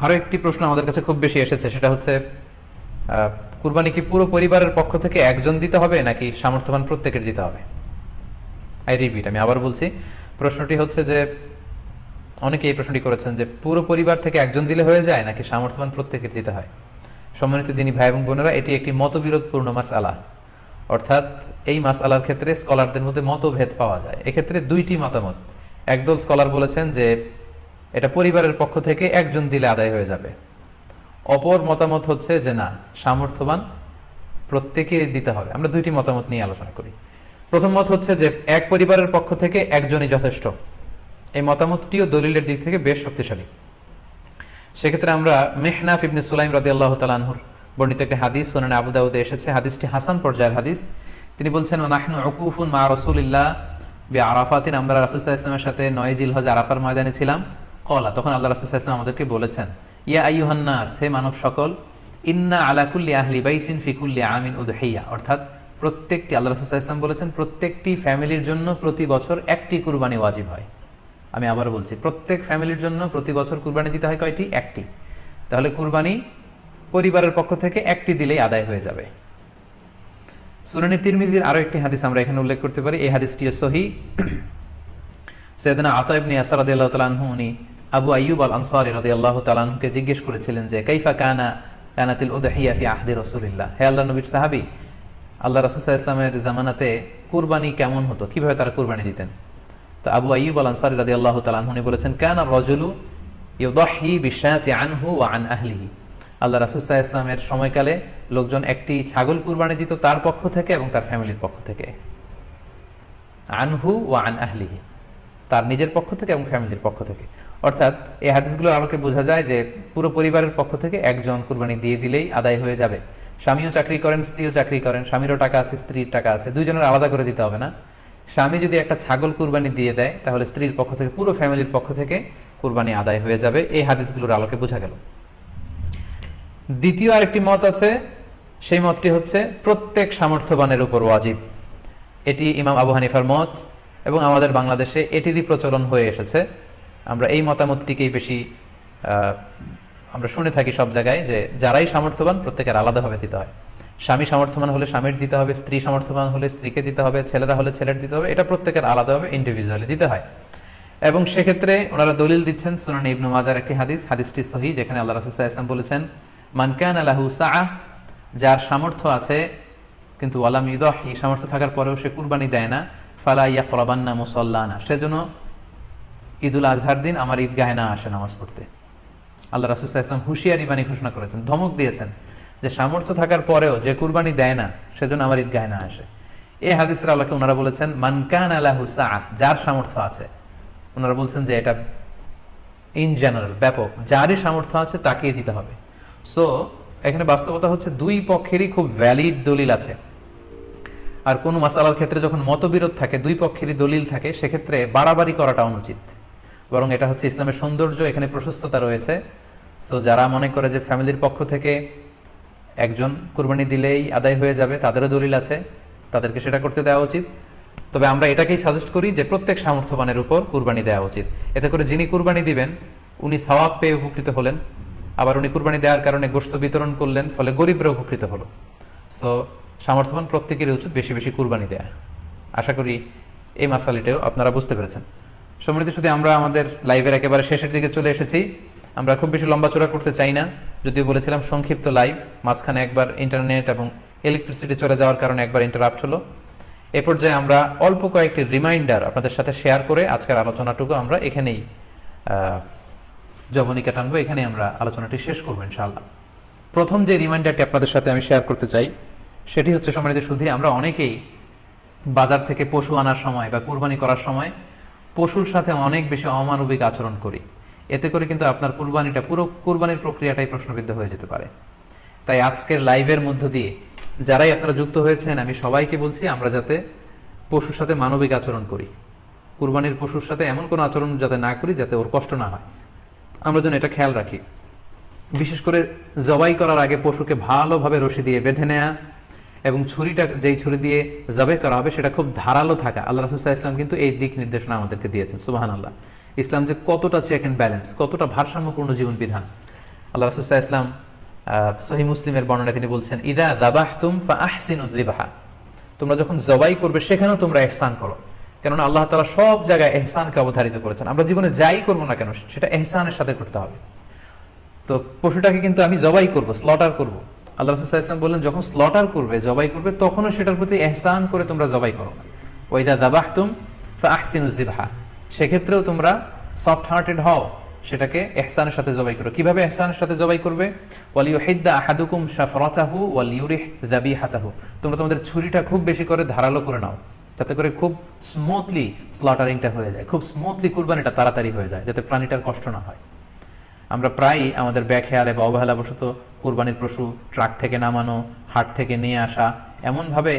আরো একটি প্রশ্ন আমাদের কাছে খুব বেশি এসেছে, সেটা হচ্ছে কুরবানি কি পুরো পরিবারের পক্ষ থেকে একজন দিতে হবে নাকি সামর্থ্যবান প্রত্যেকের দিতে হবে? আই রিপিট, আমি আবার বলছি, প্রশ্নটি হচ্ছে যে অনেকে এই প্রশ্নটি করেছেন যে পুরো পরিবার থেকে একজন দিলে হয়ে যায় নাকি সামর্থ্যবান প্রত্যেকের দিতে হয়। সম্মানিত দিনী ভাই এবং বোনেরা, এটি একটি মতবিরোধপূর্ণ মাসআলা, অর্থাৎ এই মাসআলার ক্ষেত্রে স্কলারদের মধ্যে মতভেদ পাওয়া যায়। এক্ষেত্রে 2টি মতামত। একদল স্কলার বলেছেন যে এটা পরিবারের পক্ষ থেকে একজন দিলে আদায় হয়ে যাবে। অপর মতামত হচ্ছে যে না, সামর্থ্যবান প্রত্যেকে দিতে হবে। আমরা 2টি মতামত নিয়ে আলোচনা করি। প্রথম মত হচ্ছে যে এক পরিবারের পক্ষ থেকে একজনই যথেষ্ট। এই মতামতটিও দলিলের দিক থেকে বেশ শক্তিশালী। সেক্ষেত্রে আমরা মেহনাফ ইবনে সুলাইম রাদিয়াল্লাহু তাআলা আনহুর বর্ণিত একটি হাদিস সুনানে আবু দাউদে এসেছে, হাদিসটি হাসান পর্যায়ের হাদিস। তিনি বলছেন, নাহনু উকুফুন মা রাসূলিল্লাহ বিআরাফাতিন, আমরা রাসূল সাল্লাল্লাহু আলাইহি ওয়াসাল্লামের সাথে 9 জিলহজ আরাফার ময়দানে ছিলাম। ক্বালা, তখন আল্লাহ রাসূল সাল্লাল্লাহু আলাইহি ওয়াসাল্লাম আমাদেরকে বলেছেন, ইয়া আইয়ুহান নাস, হে মানব সকল, ইন্না আলা কুল্লি আহলি বাইতিন ফি কুল্লি আমিন উদহিয়া, অর্থাৎ প্রত্যেকটি, আল্লাহ রাসূল সাল্লাল্লাহু আলাইহি ওয়াসাল্লাম বলেছেন প্রত্যেকটি ফ্যামিলির জন্য প্রতি বছর একটি কুরবানি ওয়াজিব হয়। আমি আবার বলছি, প্রত্যেক ফ্যামিলির জন্য প্রতি বছর কুরবানি দিতে হয় কয়টি? একটি। তাহলে কুরবানি পরিবারের পক্ষ থেকে একটি দিলেই আদায় হয়ে যাবে। সুনানে তিরমিজির আরো একটি হাদিস আমরা এখানে উল্লেখ করতে পারি, এই হাদিসটিও সহিহ। সাইয়েদনা আতা ইবনে ইয়াসার রাদিয়াল্লাহু তাআলা আনহু উনি আবু আইয়ুব আল আনসারী রাদিয়াল্লাহু তাআলা আনহুকে জিজ্ঞেস করেছিলেন যে কাইফা কানাতিল উদহিয়া ফি আহদি রাসূলিল্লাহ, হে আল্লাহর নবীর সাহাবী, আল্লাহ রাসূল সাল্লাল্লাহু আলাইহি ওয়াসাল্লামের জামানাতে কুরবানি কেমন হতো, কিভাবে তারা কুরবানি দিতেন? তো আবু আইয়ুব আল আনসারী রাদিয়াল্লাহু তাআলা আনহু বলেছেন, কানা রাজুলু ইউদাহি বিশাতি আনহু ওয়া আন আহলিহি, আল্লাহ রাসূল সাল্লাল্লাহু আলাইহি ওয়াসাল্লামের সময়কালে লোকজন একটি ছাগল কুরবানি দিত তার পক্ষ থেকে এবং তার ফ্যামিলির পক্ষ থেকে। আনহু ওয়া আন আহলিহি, তার নিজের পক্ষ থেকে এবং ফ্যামিলির পক্ষ থেকে। অর্থাৎ এই হাদিসগুলোর আলোকে বোঝা যায় যে পুরো পরিবারের পক্ষ থেকে একজন কুরবানি দিয়ে দিলেই আদায় হয়ে যাবে। স্বামীও চাকরি করেন, স্ত্রীও চাকরি করেন, স্বামীরও টাকা আছে, স্ত্রীর টাকা আছে, দুইজনের আলাদা করে দিতে হবে না। স্বামী যদি একটা ছাগল কুরবানি দিয়ে দেয়, তাহলে স্ত্রীর পক্ষ থেকে, পুরো ফ্যামিলির পক্ষ থেকে কুরবানি আদায় হয়ে যাবে। এই হাদিসগুলোর আলোকে বোঝা গেল। দ্বিতীয় আরেকটি মত আছে, সেই মতটি হচ্ছে প্রত্যেক সামর্থ্যবানের উপর ওয়াজিব। এটি ইমাম আবু হানিফার মত এবং আমাদের বাংলাদেশে এটিরই প্রচলন হয়ে এসেছে। আমরা এই মতামতটিকেই বেশি আমরা শুনে থাকি সব জায়গায়, যে যারাই সামর্থ্যবান প্রত্যেকের আলাদাভাবে দিতে হয়। স্বামী সামর্থ্যবান হলে স্বামীর দিতে হবে, স্ত্রী সামর্থ্যবান হলে স্ত্রীকে দিতে হবে, ছেলেরা হলে ছেলের দিতে হবে, এটা প্রত্যেকের আলাদাভাবে ইন্ডিভিজুয়ালি দিতে হয়। এবং সেক্ষেত্রে ওনারা দলিল দিচ্ছেন সুনানে ইবনে মাজার একটি হাদিস, হাদিসটি সহিহ, যেখানে আল্লাহ রাসূল সাল্লাল্লাহু আলাইহি ওয়াসাল্লাম বলেছেন, মান কানা লাহু সাআহ, যার সামর্থ্য আছে কিন্তু ওয়ালাম ইউদাহি, সামর্থ্য থাকার পরেও সে কুরবানি দেয় না, ফালা ইয়াকরাবান্না মুসাল্লানা, সেজন্য ঈদুল আজহার দিন আমার ঈদগাহে না আসে নামাজ পড়তে। আল্লাহ রাসূল সাল্লাল্লাহু আলাইহি ওয়াসাল্লাম হুঁশিয়ারি বাণী ঘোষণা করেছেন, ধমক দিয়েছেন যে সামর্থ্য থাকার পরেও যে কুরবানি দেয় না সেজন্য আমার ঈদগাহে না আসে। এই হাদিসের আলোকে ওনারা বলেছেন মান কানা লাহু সাআহ, যার সামর্থ্য আছে। ওনারা বলছেন যে এটা ইন জেনারেল, ব্যাপক, যারই সামর্থ্য আছে তাকেই দিতে হবে। সো এখানে বাস্তবতা হচ্ছে দুই পক্ষেরই খুব ভ্যালিড দলিল আছে। আর কোন মাসালার ক্ষেত্রে যখন মতবিরোধ থাকে, দুই পক্ষেরই দলিল থাকে, সেক্ষেত্রে বাড়াবাড়ি করাটা অনুচিত। বরং এটা হচ্ছে ইসলামের সৌন্দর্য, এখানে প্রশস্ততা রয়েছে। সো যারা মনে করে যে ফ্যামিলির পক্ষ থেকে একজন কুরবানি দিলেই আদায় হয়ে যাবে, তাদেরও দলিল আছে, তাদেরকে সেটা করতে দেওয়া উচিত। তবে আমরা এটাকেই সাজেস্ট করি যে প্রত্যেক সামর্থ্যবানের উপর কুরবানি দেওয়া উচিত। এতে করে যিনি কুরবানি দিবেন উনি সওয়াব পেয়ে উপকৃত হলেন, আবার উনি কুরবানি দেওয়ার কারণে গোশত বিতরণ করলেন, ফলে গরিবরা উপকৃত হলো। সো সামর্থ্যবান প্রত্যেকেরই উচিত বেশি বেশি কুরবানি দেয়া। আশা করি এই মাসালাটাও আপনারা বুঝতে পেরেছেন। সম্মানিত শুধু আমরা আমাদের লাইভের একেবারে শেষের দিকে চলে এসেছি। আমরা খুব বেশি লম্বাচড়া করতে চাই না, যদিও বলেছিলাম সংক্ষিপ্ত লাইভ, মাঝখানে একবার ইন্টারনেট এবং ইলেকট্রিসিটি চলে যাওয়ার কারণে একবার ইন্টারাপ্ট হলো। এ পর্যায়ে আমরা অল্প কয়েকটি রিমাইন্ডার আপনাদের সাথে শেয়ার করে আজকের আলোচনাটুকু আমরা এখানেই জবনিকা টানবো, এখানে আমরা আলোচনাটি শেষ করবো ইনশাআল্লাহ। প্রথম যে রিমাইন্ডারটি আপনাদের সাথে আমি শেয়ার করতে চাই সেটি হচ্ছে, সম্মানিত সুধী, আমরা অনেকেই বাজার থেকে পশু আনার সময় বা কুরবানি করার সময় পশুর সাথে অনেক বেশি অমানবিক আচরণ করি। এতে করে কিন্তু আপনার কুরবানিটা, পুরো কুরবানির প্রক্রিয়াটাই প্রশ্নবিদ্ধ হয়ে যেতে পারে। তাই আজকের লাইভের মধ্য দিয়ে যারাই আপনারা যুক্ত হয়েছেন, আমি সবাইকে বলছি আমরা যাতে পশুর সাথে মানবিক আচরণ করি, কুরবানির পশুর সাথে এমন কোনো আচরণ যাতে না করি যাতে ওর কষ্ট না হয়, আমরা যেন এটা খেয়াল রাখি। বিশেষ করে জবাই করার আগে পশুকে ভালোভাবে রশি দিয়ে বেঁধে নেয়া এবং ছুরিটা, যেই ছুরি দিয়ে জবাই করা হবে সেটা খুব ধারালো থাকা। আল্লাহ রাসূল সাল্লাল্লাহু আলাইহি ওয়াসাল্লাম কিন্তু এই দিক নির্দেশনা আমাদেরকে দিয়েছেন। সুবহানাল্লাহ, ইসলাম যে কতটা চেক এন্ড ব্যালেন্স, কতটা ভারসাম্যপূর্ণ জীবন বিধান। আল্লাহ রাসূল সাল্লাল্লাহু আলাইহি ওয়াসাল্লাম সহিহ মুসলিমের বর্ণনায় তিনি বলছেন, ইদা যাবাহতুম ফাআহসিনু যিবহা, তোমরা যখন জবাই করবে সেখানেও তোমরা ইহসান করো। কেননা আল্লাহ তাআলা সব জায়গায় ইহসানকে অবধারিত করেছেন। আমরা জীবনে যাই করবো না কেন সেটা ইহসানের সাথে করতে হবে। তো পশুটাকে কিন্তু আমি জবাই করব, স্লটার করব, আল্লাহ রাসূল সাল্লাল্লাহু আলাইহি ওয়াসাল্লাম বললেন যখন স্লটার করবে, জবাই করবে, তখনও সেটার প্রতি ইহসান করে তোমরা জবাই করো। ওয়াইদা যাবাহতুম ফাআহসিনু যিবহা, সেক্ষেত্রেও তোমরা সফট হার্টেড হও, সেটাকে ইহসানের সাথে জবাই করো। কিভাবে ইহসানের সাথে জবাই করবে? ওয়ালিউহিদ্দা আহাদুকুম শাফরাতাহু ওয়ালিউরিহ যাবিহাতাহু, তোমরা তোমাদের ছুরিটা খুব বেশি করে ধারালো করে নাও, যাতে করে খুব স্মুথলি স্লটারিংটা হয়ে যায়, খুব স্মুথলি কুরবানিটা তাড়াতাড়ি হয়ে যায়, যাতে প্রাণীটার কষ্ট না হয়। আমরা প্রায়ই আমাদের ব্যাখেয়ালে বা অবহেলাবশত কুরবানির পশু ট্রাক থেকে নামানো, হাট থেকে নিয়ে আসা, এমনভাবে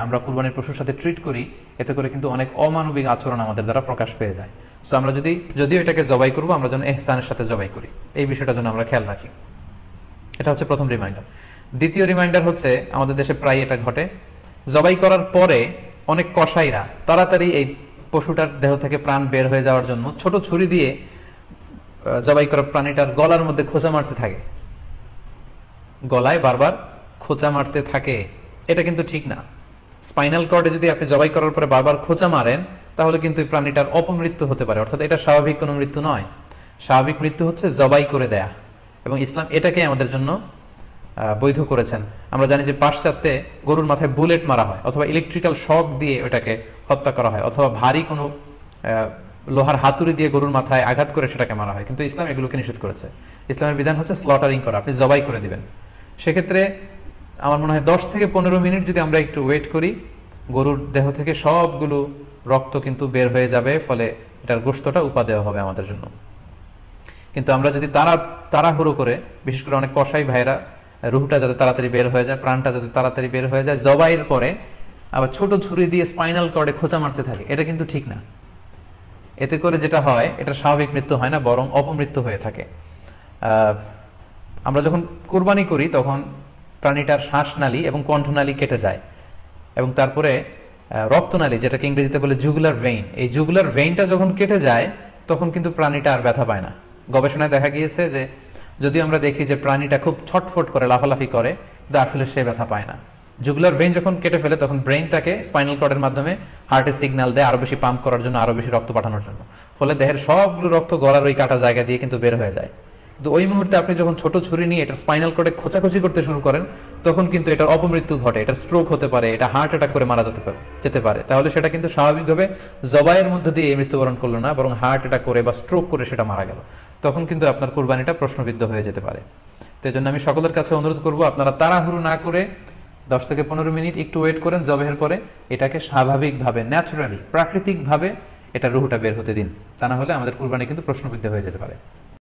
আমরা কুরবানির পশুর সাথে ট্রিট করি, এতে করে কিন্তু অনেক অমানবিক আচরণ আমাদের দ্বারা প্রকাশ পেয়ে যায়। সো আমরা যদিও এটাকে জবাই করবো, আমরা যেন ইহসানের সাথে জবাই করি, এই বিষয়টা যেন আমরা খেয়াল রাখি। এটা হচ্ছে প্রথম রিমাইন্ডার। দ্বিতীয় রিমাইন্ডার হচ্ছে, আমাদের দেশে প্রায় এটা ঘটে, জবাই করার পরে অনেক কসাইরা তাড়াতাড়ি এই পশুটার দেহ থেকে প্রাণ বের হয়ে যাওয়ার জন্য ছোট ছুরি দিয়ে জবাই করা প্রাণীটার গলার মধ্যে খোঁচা মারতে থাকে, গলায় বারবার খোঁচা মারতে থাকে। এটা কিন্তু ঠিক না। স্পাইনাল কর্ডে যদি আপনি জবাই করার পরে বারবার খোঁচা মারেন, তাহলে কিন্তু এই প্রাণীটার অপমৃত্যু হতে পারে, অর্থাৎ এটা স্বাভাবিক কোনো মৃত্যু নয়। স্বাভাবিক মৃত্যু হচ্ছে জবাই করে দেয়া, এবং ইসলাম এটাকে আমাদের জন্য বৈধ করেছেন। আমরা জানি যে পাশ্চাত্যে গরুর মাথায় বুলেট মারা হয়, অথবা ইলেকট্রিক্যাল শক দিয়ে ওটাকে হত্যা করা হয়, অথবা ভারী কোনো লোহার হাতুড়ি দিয়ে গরুর মাথায় আঘাত করে সেটাকে মারা হয়। কিন্তু ইসলাম এগুলোকে নিষেধ করেছে। ইসলামের বিধান হচ্ছে স্লটারিং করা, আপনি জবাই করে দিবেন। সেক্ষেত্রে আমার মনে হয় 10 থেকে 15 মিনিট যদি আমরা একটু ওয়েট করি, গরুর দেহ থেকে সবগুলো রক্ত কিন্তু বের হয়ে যাবে, ফলে এটার গোশতটা উপাদেয় হবে আমাদের জন্য। কিন্তু আমরা যদি তাড়াহুড়ো করে, বিশেষ করে অনেক কসাই ভাইরা রুহটা যাতে তাড়াতাড়ি বের হয়ে যায়, প্রাণটা যাতে তাড়াতাড়ি বের হয়ে যায়, জবাইয়ের পরে আবার ছোট ছুরি দিয়ে স্পাইনাল কর্ডে খোঁচা মারতে থাকে, এটা কিন্তু ঠিক না। এতে করে যেটা হয়, এটা স্বাভাবিক মৃত্যু হয় না, বরং অপমৃত্যু হয়ে থাকে। আমরা যখন কুরবানি করি তখন প্রাণীটার শ্বাসনালী এবং কণ্ঠনালী কেটে যায়, এবং তারপরে রক্তনালী, যেটাকে ইংরেজিতে বলে জুগুলার ভেইন, এই জুগুলার ভেইনটা যখন কেটে যায় তখন কিন্তু প্রাণীটা আর ব্যথা পায় না। গবেষণায় দেখা গিয়েছে যে যদি আমরা দেখি যে প্রাণীটা খুব ছটফট করে, লাফালাফি করে, কিন্তু আসলে সে ব্যথা পায় না। জুগুলার ভেইন যখন কেটে ফেলে তখন ব্রেইন তাকে স্পাইনাল কর্ডের মাধ্যমে হার্টে সিগন্যাল দেয় আরো বেশি পাম্প করার জন্য, আরো বেশি রক্ত পাঠানোর জন্য, ফলে দেহের সবগুলো রক্ত গলার ওই কাটা জায়গা দিয়ে কিন্তু বের হয়ে যায়। কিন্তু ওই মুহূর্তে আপনি যখন ছোট ছুরি নিয়ে এটা স্পাইনাল কর্ডে খোঁচাখুচি করতে শুরু করেন, তখন কিন্তু এটার অপমৃত্যু ঘটে, এটা স্ট্রোক হতে পারে, এটা হার্ট অ্যাটাক করে মারা যেতে পারে। তাহলে সেটা কিন্তু স্বাভাবিকভাবে জবাইয়ের মধ্যে দিয়ে মৃত্যুবরণ করলো না, বরং হার্ট অ্যাটাক করে বা স্ট্রোক করে সেটা মারা গেল। তখন কিন্তু আপনার কুরবানিটা প্রশ্নবিদ্ধ হয়ে যেতে পারে। তো এই জন্য আমি সকলের কাছে অনুরোধ করবো, আপনারা তাড়াহুড়ো না করে 10 থেকে 15 মিনিট একটু ওয়েট করেন, জবাইয়ের পরে এটাকে স্বাভাবিকভাবে, ন্যাচুরালি, প্রাকৃতিকভাবে এটা রুহটা বের হতে দিন। তা না হলে আমাদের কুরবানি কিন্তু প্রশ্নবিদ্ধ হয়ে যেতে পারে।